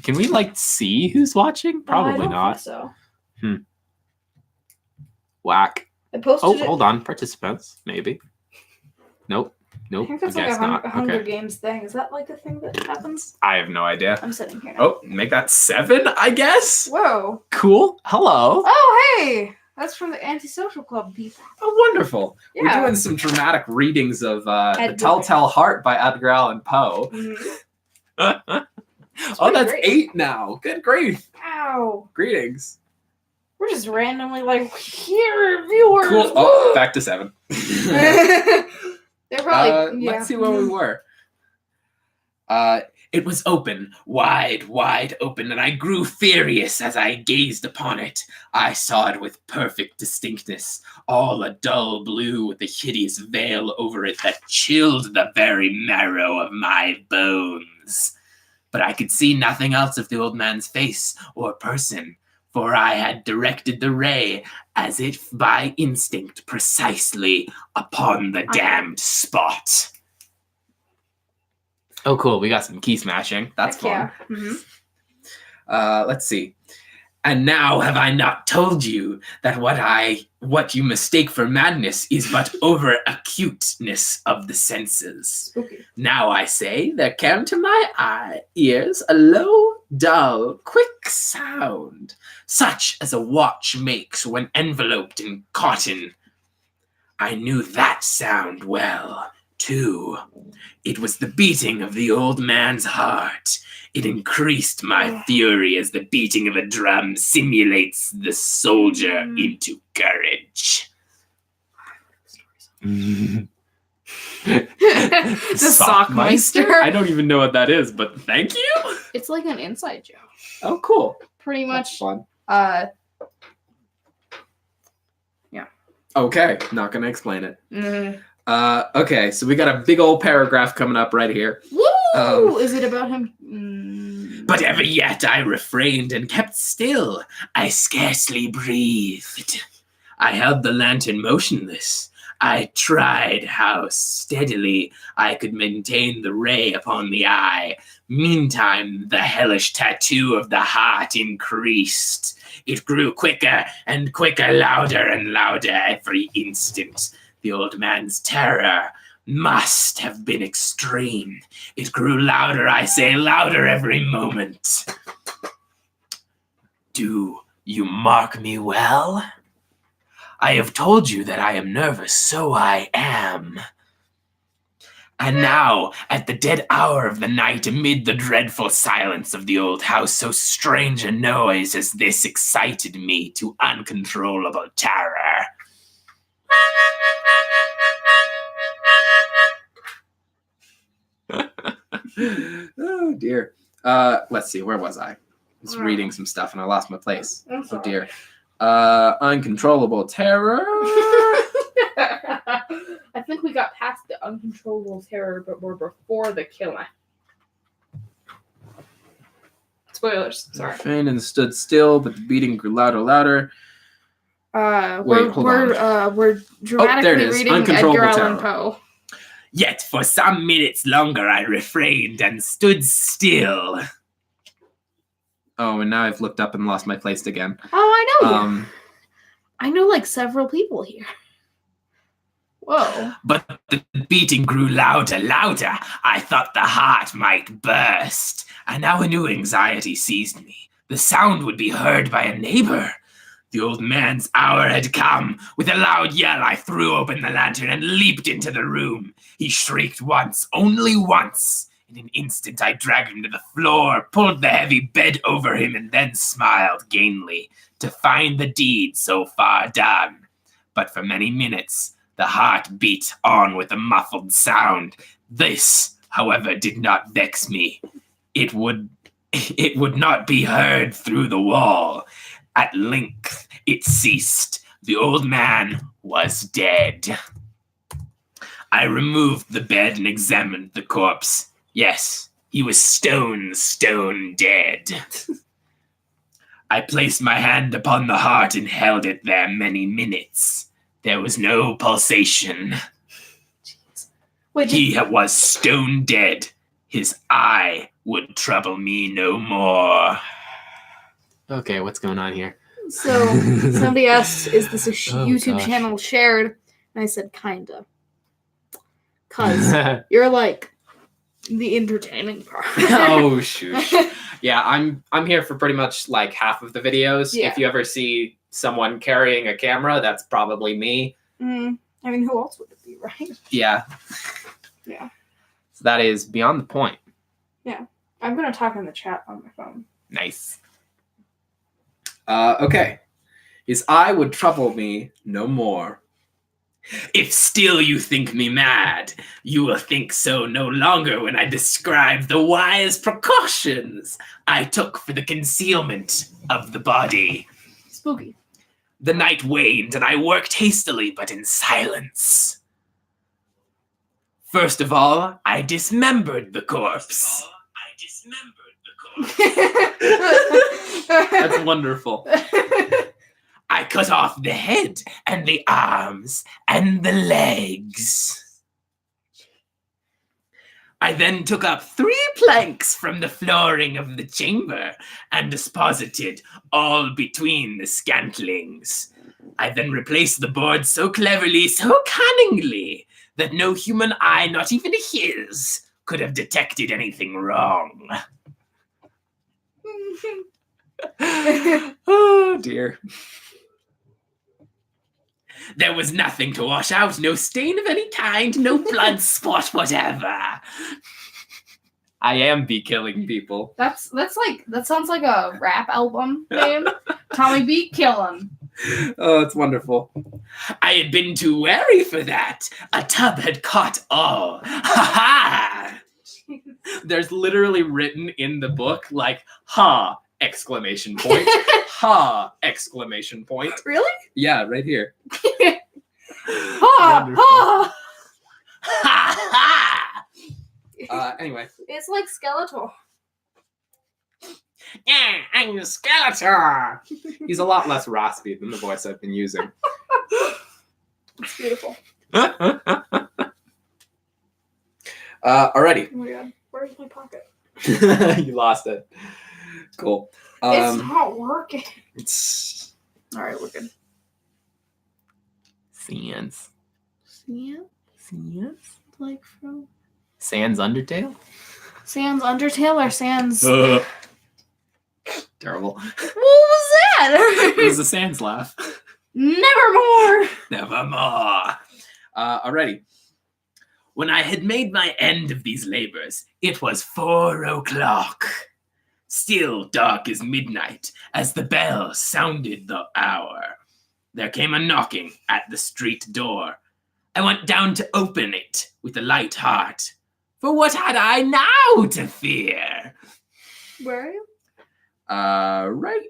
Can we see who's watching? Probably I don't not. think so. Whack. I posted it. Hold on. Participants, maybe. Nope. I think that's guess like not. a Hunger Okay. Games thing. Is that like a thing that happens? I have no idea. I'm sitting here now. Oh, make that 7, I guess. Whoa. Cool. Hello. Oh, hey! That's from the Antisocial Club people. Oh, wonderful. Yeah. We're doing some dramatic readings of The Edgar. Telltale Heart by Edgar Allan Poe. Mhm. Oh, that's great. 8 now. Good grief. Ow. Greetings. We're just randomly here, viewers. Cool. Oh, back to 7. They're probably, yeah. Let's see where we were. It was open, wide open, and I grew furious as I gazed upon it. I saw it with perfect distinctness, all a dull blue with a hideous veil over it that chilled the very marrow of my bones. But I could see nothing else of the old man's face or person, for I had directed the ray, as if by instinct, precisely upon the damned spot. Oh, cool. We got some key smashing. That's fun. Yeah. Mm-hmm. Let's see. And now have I not told you that what you mistake for madness is but over acuteness of the senses? Spooky. Now I say there came to my ears a low, dull, quick sound, such as a watch makes when enveloped in cotton. I knew that sound well, too. It was the beating of the old man's heart. It increased my fury as the beating of a drum simulates the soldier into courage. The Sockmeister. I don't even know what that is, but thank you. It's like an inside joke. Oh, cool. Pretty That's much. fun. Yeah. Okay, not gonna explain it. Mm. Okay, so we got a big old paragraph coming up right here. Woo! Is it about him? But ever yet I refrained and kept still. I scarcely breathed. I held the lantern motionless. I tried how steadily I could maintain the ray upon the eye. Meantime, the hellish tattoo of the heart increased. It grew quicker and quicker, louder and louder every instant. The old man's terror must have been extreme. It grew louder, I say, louder every moment. Do you mark me well? I have told you that I am nervous, so I am. And now, at the dead hour of the night, amid the dreadful silence of the old house, so strange a noise as this excited me to uncontrollable terror. Oh dear. Let's see, where was I? I was reading some stuff and I lost my place. Oh dear. Uncontrollable terror. I think we got past the uncontrollable terror, but we're before the killing. Spoilers. Sorry. Feigned and stood still, but the beating grew louder. We're dramatically reading Edgar Allan Poe. Yet for some minutes longer I refrained and stood still. Oh, and now I've looked up and lost my place again. Oh, I know you. I know like several people here. Whoa. But the beating grew louder. I thought the heart might burst. And now a new anxiety seized me. The sound would be heard by a neighbor. The old man's hour had come. With a loud yell, I threw open the lantern and leaped into the room. He shrieked once, only once. In an instant, I dragged him to the floor, pulled the heavy bed over him, and then smiled gainly to find the deed so far done. But for many minutes, the heart beat on with a muffled sound. This, however, did not vex me. It would not be heard through the wall. At length, it ceased. The old man was dead. I removed the bed and examined the corpse. Yes, he was stone dead. I placed my hand upon the heart and held it there many minutes. There was no pulsation. Wait, He was stone dead. His eye would trouble me no more. Okay, what's going on here? So somebody asked, is this a YouTube gosh. channel shared? And I said, kinda. Cause you're like the entertaining part. Oh shoot. Yeah, I'm here for pretty much like half of the videos. Yeah. If you ever see someone carrying a camera, that's probably me. I mean, who else would it be, right? Yeah. Yeah. So that is beyond the point. I'm gonna talk in the chat on my phone. Nice. Okay. His eye would trouble me no more. If still you think me mad, you will think so no longer when I describe the wise precautions I took for the concealment of the body. Spooky. The night waned, and I worked hastily, but in silence. First of all, I dismembered the corpse. That's wonderful. I cut off the head and the arms and the legs. I then took up 3 planks from the flooring of the chamber and deposited all between the scantlings. I then replaced the board so cleverly, so cunningly, that no human eye, not even his, could have detected anything wrong. Oh dear. There was nothing to wash out, no stain of any kind, no blood spot whatever. I am be killing people. That sounds like a rap album name. Tommy B. Killin'. Oh, it's wonderful. I had been too wary for that. A tub had caught all. Ha ha! There's literally written in the book like "ha!" exclamation point, "ha!" exclamation point. Really? Yeah, right here. Ha Wonderful. ha! Ha ha! Anyway, It's like Skeletor. Yeah, I'm a Skeletor. he's a lot less raspy than the voice I've been using. It's beautiful. Alrighty. Oh my god, where's my pocket? You lost it. Cool. It's not working. It's All right, we're good. Sans. Sans? Like from Sans Undertale? Sans Undertale or Sans? Terrible. What was that? It was a Sans laugh. Nevermore. Nevermore. Alrighty. When I had made my end of these labors, it was 4 o'clock. Still dark as midnight, as the bell sounded the hour. There came a knocking at the street door. I went down to open it with a light heart. For what had I now to fear? Where are you? Right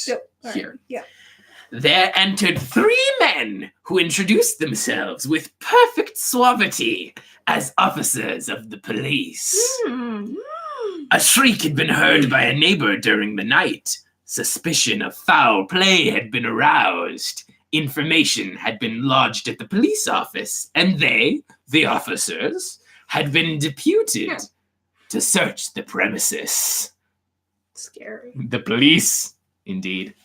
Yep. All right. here. Yeah. There entered 3 men who introduced themselves with perfect suavity as officers of the police. Mm. A shriek had been heard by a neighbor during the night. Suspicion of foul play had been aroused. Information had been lodged at the police office, and they, the officers, had been deputed to search the premises. Scary. The police, indeed.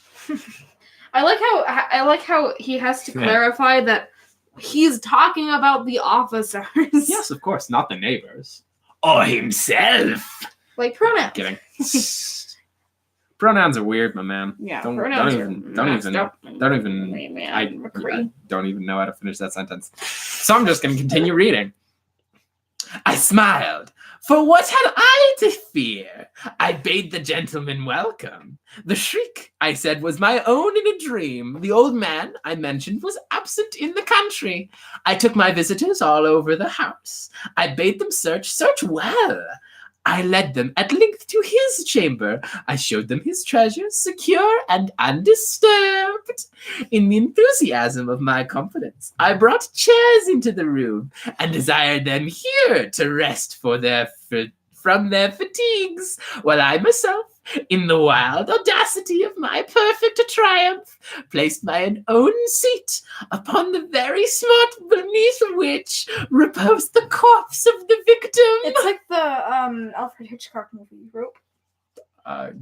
I like how he has to clarify that he's talking about the officers. Yes, of course, not the neighbors. Or himself. Like pronouns. Kidding. Pronouns are weird, my man. Yeah, Don't pronouns even I McCree. don't even know how to finish that sentence. So I'm just going to continue reading. I smiled. For what had I to fear? I bade the gentleman welcome. The shriek, I said, was my own in a dream. The old man, I mentioned, was absent in the country. I took my visitors all over the house. I bade them search well. I led them at length to his chamber. I showed them his treasures, secure and undisturbed. In the enthusiasm of my confidence, I brought chairs into the room and desired them here to rest from their fatigues, while I myself, in the wild audacity of my perfect triumph, placed my own seat upon the very spot beneath which reposed the corpse of the victim. It's like the Alfred Hitchcock movie, Rope.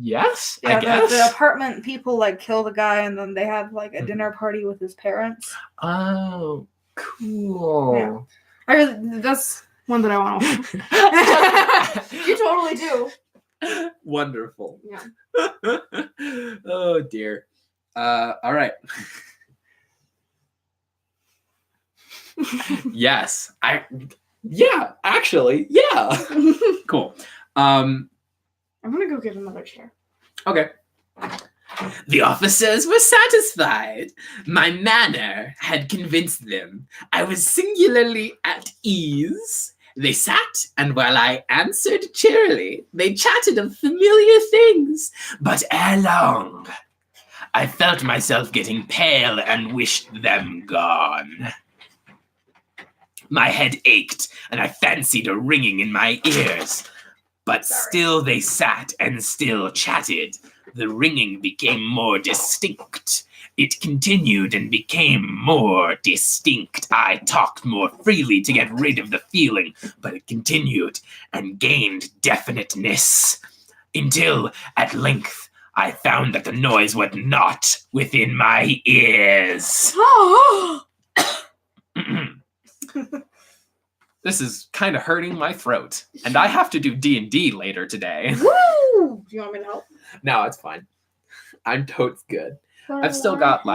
Yes, Yeah, I guess. the apartment people like kill the guy, and then they have like a dinner party with his parents. Oh, cool. Yeah. That's one that I want to watch. You totally do. Wonderful. Yeah. Oh dear. All right. Yes. Actually. Yeah. Cool. I'm gonna go get another chair. Okay. The officers were satisfied. My manner had convinced them. I was singularly at ease. They sat, and while I answered cheerily, they chatted of familiar things. But ere long, I felt myself getting pale and wished them gone. My head ached, and I fancied a ringing in my ears. But still they sat and still chatted. The ringing became more distinct. It continued and became more distinct. I talked more freely to get rid of the feeling, but it continued and gained definiteness. Until, at length, I found that the noise was not within my ears. This is kind of hurting my throat, and I have to do D&D later today. Woo! Do you want me to help? No, it's fine. I'm totes good. I've still got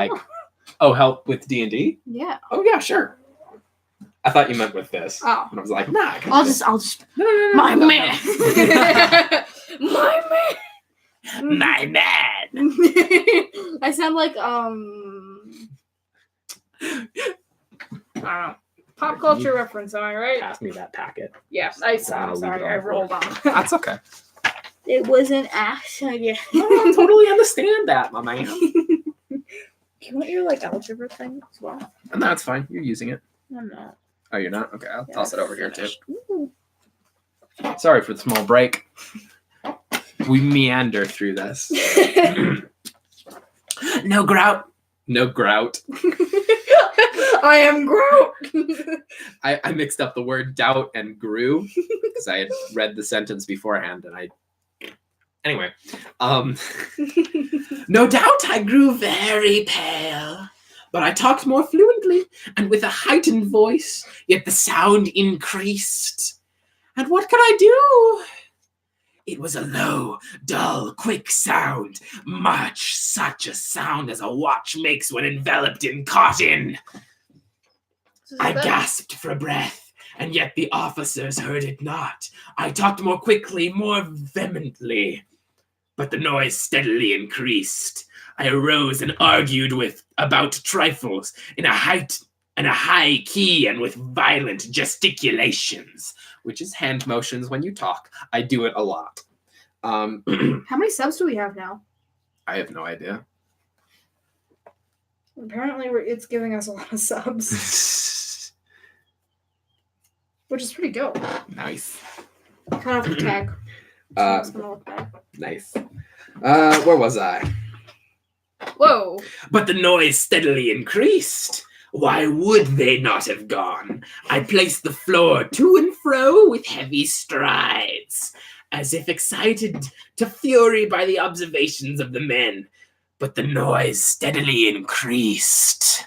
help with D&D? Yeah. Oh yeah, sure. I thought you meant with this. Oh. And I was like, nah. I'll just. No. My no, man. My man. My man. I sound like pop culture reference, am I right? Pass me that packet. Yes, I'll sorry, leave it I on rolled on. That's okay. It was an accident. I totally understand that, my man. Do you want your algebra thing as well? And that's fine. You're using it. I'm not. Oh, you're not? Okay, I'll toss it over here too. Ooh. Sorry for the small break. We meander through this. No grout. No grout. I am Groot. I mixed up the word doubt and grew because I had read the sentence beforehand and anyway. No doubt I grew very pale, but I talked more fluently and with a heightened voice, yet the sound increased. And what could I do? It was a low, dull, quick sound, much such a sound as a watch makes when enveloped in cotton. I gasped for breath, and yet the officers heard it not. I talked more quickly, more vehemently, but the noise steadily increased. I arose and argued about trifles in a high key and with violent gesticulations, which is hand motions when you talk. I do it a lot. How many subs do we have now? I have no idea. Apparently, it's giving us a lot of subs, which is pretty dope. Nice. Cut off the tag. Nice. Where was I? Whoa. But the noise steadily increased. Why would they not have gone? I placed the floor to and fro with heavy strides, as if excited to fury by the observations of the men. But the noise steadily increased.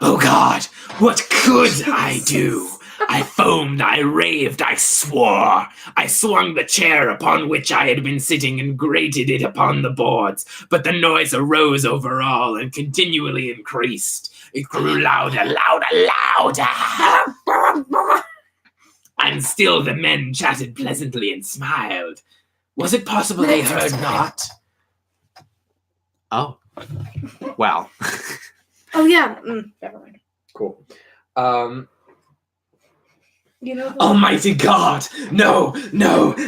Oh God, what could I do? I foamed, I raved, I swore. I swung the chair upon which I had been sitting and grated it upon the boards, but the noise arose over all and continually increased. It grew louder, louder, louder. And still the men chatted pleasantly and smiled. Was it possible they heard not? Oh. Well. Oh yeah. Never mind. Cool. You know. Almighty God! No,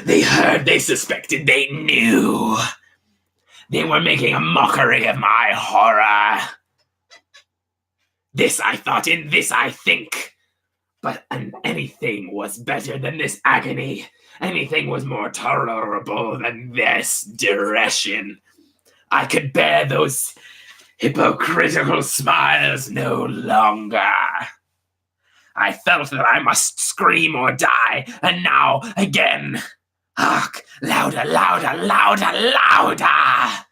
they heard, they suspected, they knew. They were making a mockery of my horror. This I thought, in this I think. But anything was better than this agony. Anything was more tolerable than this digression. I could bear those hypocritical smiles no longer. I felt that I must scream or die, and now again. Hark! Louder, louder, louder, louder!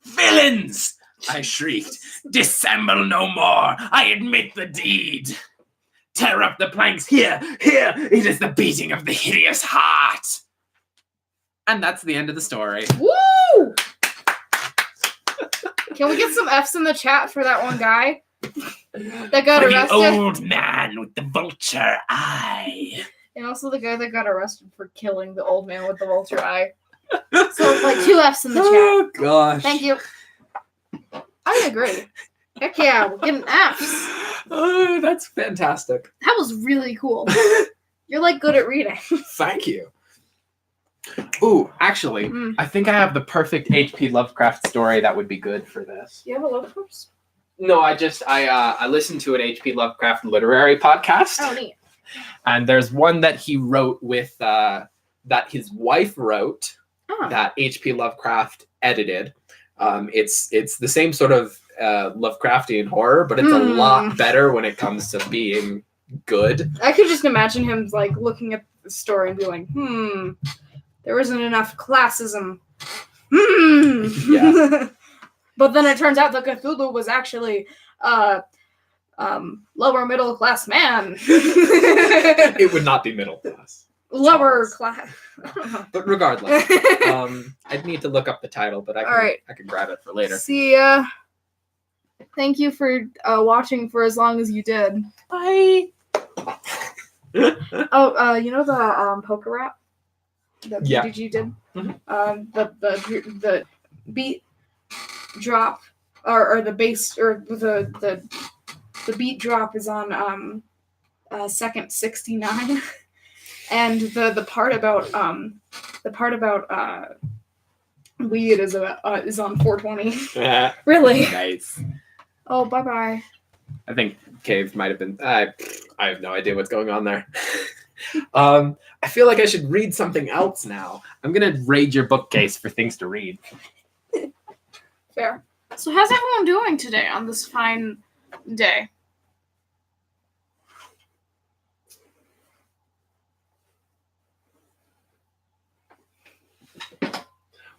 Villains! I shrieked. Dissemble no more. I admit the deed. Tear up the planks. Here, it is the beating of the hideous heart. And that's the end of the story. Woo! Can we get some F's in the chat for that one guy that got For arrested? the old man with the vulture eye. And also the guy that got arrested for killing the old man with the vulture eye. So, like, 2 F's in the chat. Oh, gosh. Thank you. I agree. Heck yeah, we're getting F's. Oh, that's fantastic. That was really cool. You're, like, good at reading. Thank you. Ooh, actually, I think I have the perfect H.P. Lovecraft story that would be good for this. Do you have a love course? No, I listened to an H.P. Lovecraft literary podcast. Oh, neat. And there's one that he wrote with that his wife wrote that H.P. Lovecraft edited. It's the same sort of Lovecraftian horror, but it's a lot better when it comes to being good. I could just imagine him like looking at the story and be like, there isn't enough classism. Yeah. But then it turns out that Cthulhu was actually lower middle class man. It would not be middle class. Lower class. But regardless, I'd need to look up the title, but I can grab it for later. See ya. Thank you for watching for as long as you did. Bye. Oh, you know the poker rap that Yeah. PDG did? Mhm. The beat drop or the bass or the beat drop is on second 69. And the part about weed is on 420. Really? Nice. Oh, bye. I think Cave might have been. I have no idea what's going on there. I feel like I should read something else now. I'm gonna raid your bookcase for things to read. Fair. So how's everyone doing today on this fine day?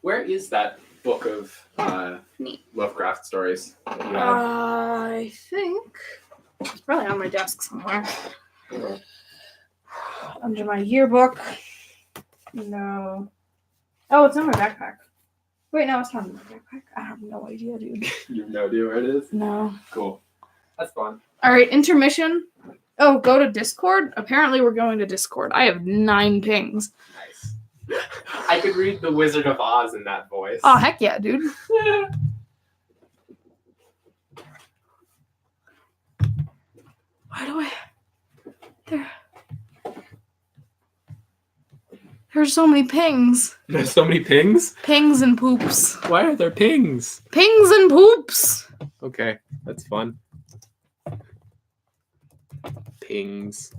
Where is that book of Neat. Lovecraft stories? that you have? I think it's probably on my desk somewhere. Under my yearbook. No. Oh, it's in my backpack. Wait, no, it's not in my backpack. I have no idea, dude. You have no idea where it is? No. Cool. That's fun. All right, intermission. Oh, go to Discord? Apparently we're going to Discord. I have 9 pings. Nice. I could read The Wizard of Oz in that voice. Oh, heck yeah, dude. Why do I... There's so many pings. There's so many pings? Pings and poops. Why are there pings? Pings and poops. Okay, that's fun. Pings.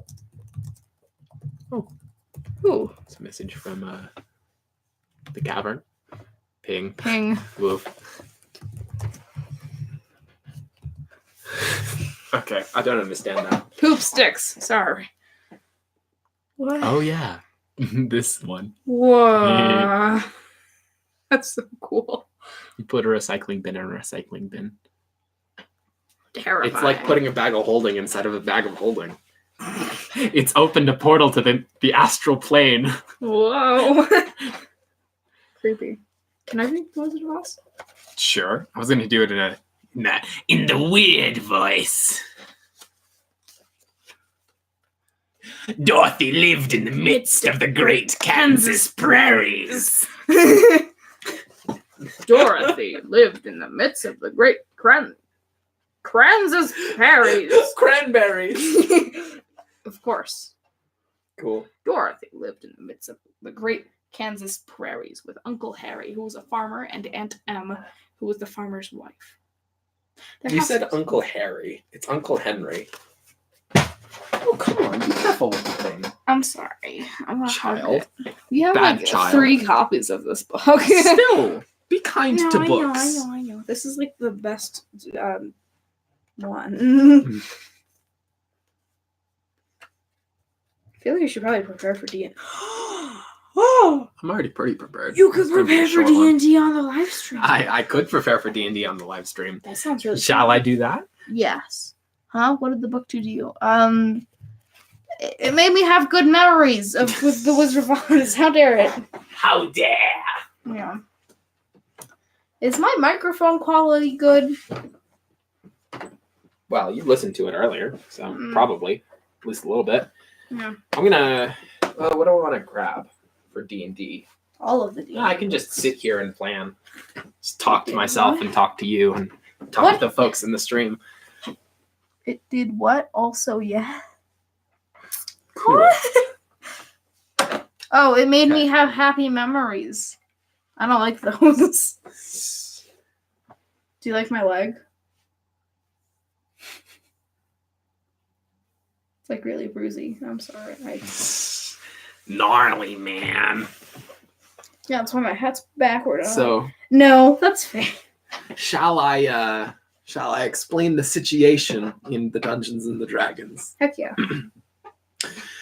Ooh. It's a message from the cavern. Ping. Ping. Woof. Okay, I don't understand that. Poop sticks. Sorry. What? Oh yeah, this one. Whoa. That's so cool. You put a recycling bin in a recycling bin. Terrifying. It's like putting a bag of holding inside of a bag of holding. It's opened a portal to the astral plane. Whoa. Creepy. Can I read Wizard of Oz? Sure. I was going to do it in the weird voice. Dorothy lived in the midst of the great Kansas prairies. Dorothy lived in the midst of the great Kansas prairies. Cranberries. Of course. Cool. Dorothy lived in the midst of the great Kansas prairies with Uncle Harry, who was a farmer, and Aunt Em, who was the farmer's wife. Their You house said was- Uncle Harry. It's Uncle Henry. Oh, come on. Be careful with the thing. I'm sorry. I'm not Child. We have Bad like child. 3 copies of this book. Still, be kind No, to I books. know. This is like the best one. I feel like you should probably prepare for D&D. Oh, I'm already pretty prepared. you could It's gonna be a prepare for short one. D&D on the live stream. I could prepare for D&D on the live stream. That sounds really Shall fun. I do that? Yes. Huh? What did the book do to you? It made me have good memories with the Wizard of Oz. How dare it? How dare! Yeah. Is my microphone quality good? Well, you listened to it earlier, so probably at least a little bit. Yeah. I'm gonna. What do I want to grab for D&D? All of the D&D. Yeah, I can just sit here and plan. Just talk to Okay, myself what? and talk to you and talk What? to the folks in the stream. It did what? Also, yeah. Cool. Oh, it made me Okay. have happy memories. I don't like those. Do you like my leg? It's like really bruisey. I'm sorry. Gnarly, man. Yeah, that's why my hat's backward. So, No, that's fair. shall I explain the situation in the Dungeons and the Dragons? Heck yeah.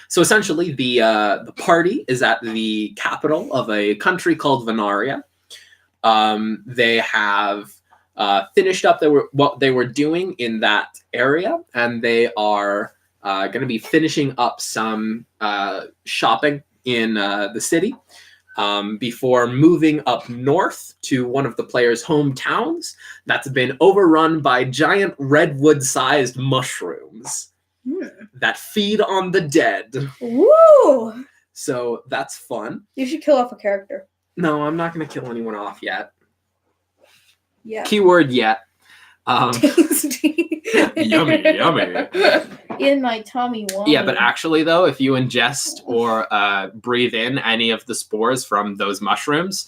So essentially, the party is at the capital of a country called Venaria. They have finished up what they were doing in that area, and they are going to be finishing up some shopping in the city before moving up north to one of the players' hometowns that's been overrun by giant redwood-sized mushrooms that feed on the dead. Woo! So that's fun. You should kill off a character. No, I'm not going to kill anyone off yet. Yeah. Keyword yet. Tasty. Yummy, yummy. In my tummy. Wummy. Yeah, but actually, though, if you ingest or breathe in any of the spores from those mushrooms,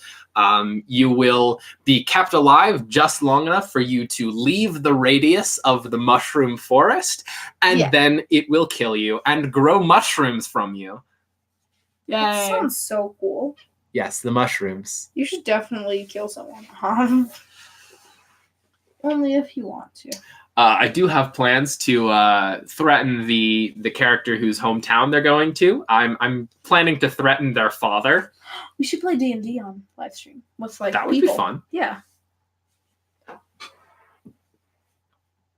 you will be kept alive just long enough for you to leave the radius of the mushroom forest, and then it will kill you and grow mushrooms from you. That sounds so cool. Yes, the mushrooms. You should definitely kill someone. Only if you want to. I do have plans to threaten the character whose hometown they're going to. I'm planning to threaten their father. We should play D&D on live stream with like That would people. be fun. Yeah.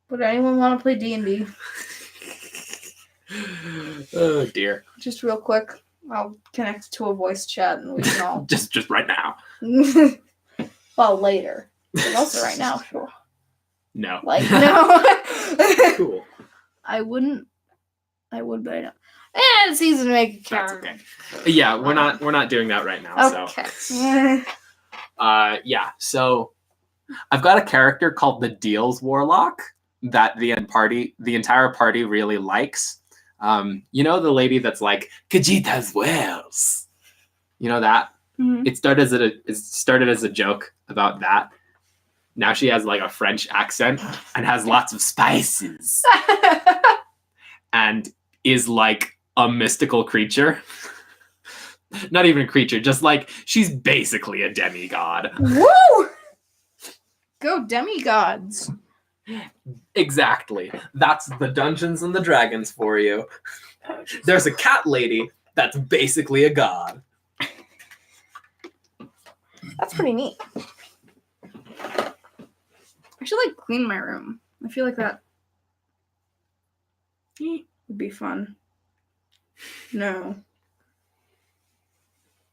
Would anyone want to play D&D? Oh dear. Just real quick, I'll connect to a voice chat and we can all. Just right now. Well, later. But also right now, sure. No. Like no. Cool. I would, but I don't. It's easy to make a That's character. okay. Yeah, we're not doing that right now. Okay. So yeah. So I've got a character called the Deals Warlock that the entire party really likes. You know the lady that's like Kajita's Wells. You know that? Mhm. It started as a joke about that. Now she has like a French accent and has lots of spices and is like a mystical creature. Not even a creature, just like she's basically a demigod. Woo! Go demigods. Exactly. That's the Dungeons and the Dragons for you. There's a cat lady that's basically a god. That's pretty neat. I should like clean my room. I feel like that would be fun. No.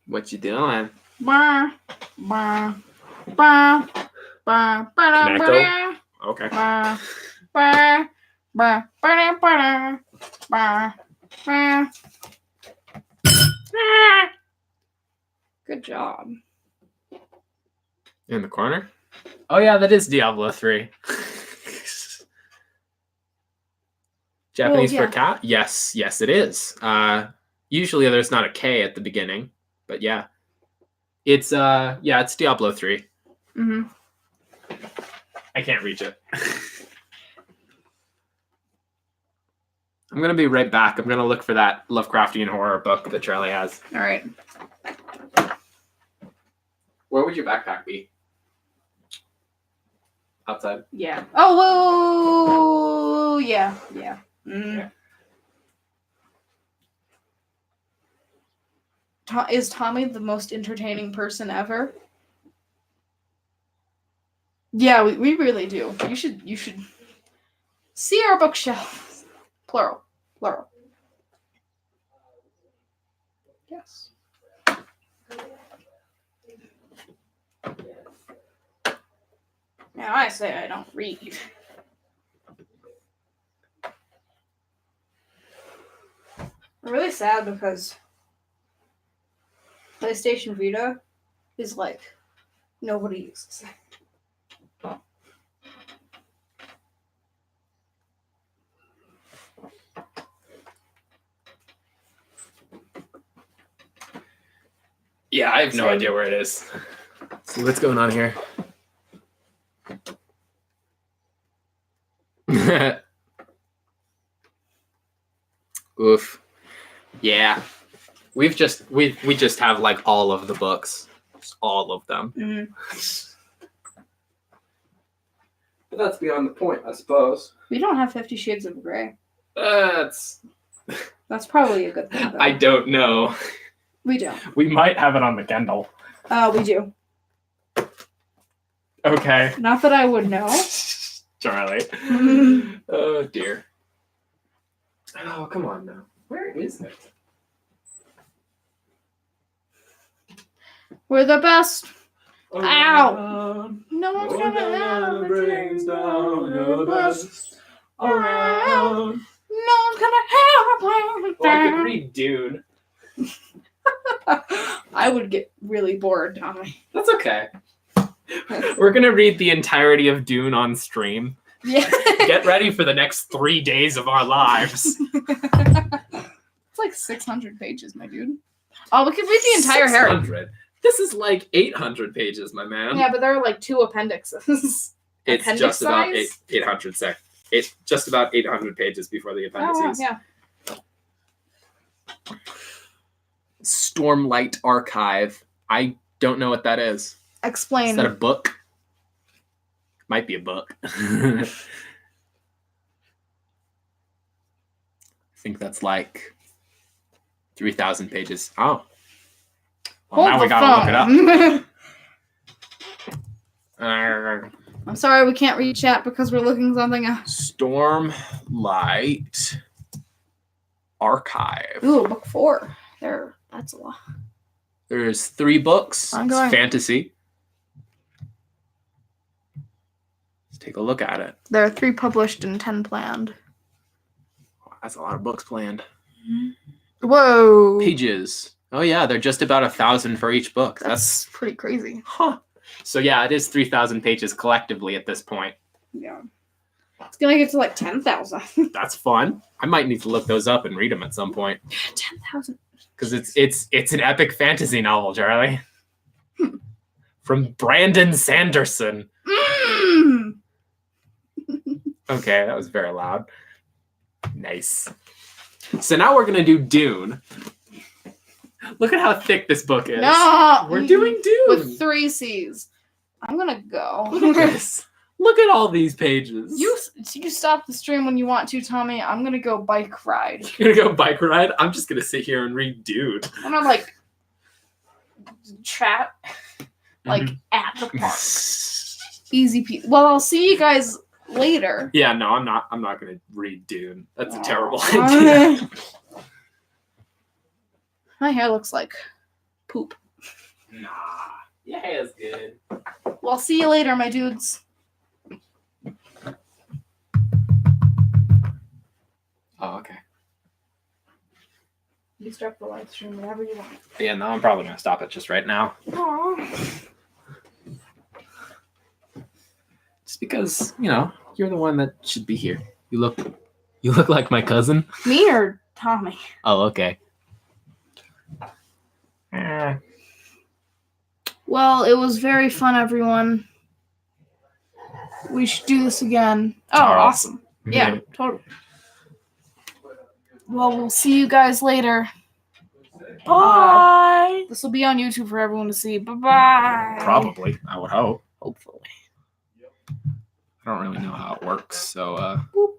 What you doing? Bah, bah, bah, bah, bah, Can I bah, go? Okay. bah, bah, bah, bah, bah, bah, bah. Good job. In the corner? Oh yeah, that is Diablo 3. Japanese Oh, yeah. for cat? Yes, yes, it is. Usually there's not a K at the beginning, but yeah. It's it's Diablo 3. Mm-hmm. I can't reach it. I'm gonna be right back. I'm gonna look for that Lovecraftian horror book that Charlie has. All right. Where would your backpack be? Outside. Yeah. Oh, whoa, yeah, yeah. Mm. Is Tommy the most entertaining person ever? Yeah, we really do. You should see our bookshelves. Plural. Yes. Now I say I don't read. I'm really sad because PlayStation Vita is like nobody uses it. Yeah, I have no Same. idea where it is. Let's see what's going on here. Oof. Yeah. We just have like all of the books. Just all of them. Mm-hmm. But that's beyond the point, I suppose. We don't have 50 Shades of Grey. That's probably a good thing, though. I don't know. We don't. We might have it on the Kindle. We do. Okay. Not that I would know. Charlie. Oh dear. Oh, come on now. Where is it? We're the best. Ow! Around, No one's going gonna down, have brings down the the best. best around. No one's gonna have a Well, I could read Dune. I would get really bored, Tommy. That's okay. We're gonna read the entirety of Dune on stream. Yeah. Get ready for the next 3 days of our lives. It's like 600 pages, my dude. Oh, we could read the entire Harry. 600. This is like 800 pages, my man. Yeah, but there are like 2 appendixes. It's Appendix just about size? 800 It's just about 800 pages before the appendices. Oh, yeah. Stormlight Archive. I don't know what that is. Explain. Is that a book? Might be a book. I think that's like 3,000 pages. Oh. Well, now we gotta look it up. I'm sorry we can't read chat because we're looking something up. Stormlight Archive. Ooh, book 4. That's a lot. There's 3 books. I'm It's going. fantasy. Let's take a look at it. There are 3 published and 10 planned. That's a lot of books planned. Whoa. Pages. Oh yeah, they're just about 1,000 for each book. That's pretty crazy. Huh. So yeah, it is 3,000 pages collectively at this point. Yeah. It's gonna get to like 10,000. That's fun. I might need to look those up and read them at some point. 10,000. Because it's an epic fantasy novel, Charlie. From Brandon Sanderson. Mm. Okay, that was very loud. Nice. So now we're gonna do Dune. Look at how thick this book is. No, We're doing Dune with 3 C's. I'm gonna go. Look at this. Look at all these pages. You stop the stream when you want to, Tommy. I'm gonna go bike ride. You're gonna go bike ride? I'm just gonna sit here and read Dune. I'm gonna like chat like at the park. Easy peasy. Well, I'll see you guys later. Yeah, no, I'm not gonna read Dune. That's a terrible Aw. idea. My hair looks like poop. Nah. Your hair's good. Well, see you later, my dudes. Oh, okay. You start the live stream whenever you want. Yeah, no, I'm probably gonna stop it just right now. Aww. Just because, you're the one that should be here. You look like my cousin. Me or Tommy? Oh, okay. Well, it was very fun, everyone. We should do this again. Oh, Charles. awesome. Yeah, totally. Well, we'll see you guys later. Bye. This will be on YouTube for everyone to see. Bye-bye. Probably, I would hope. Hopefully. I don't really know how it works, so Boop.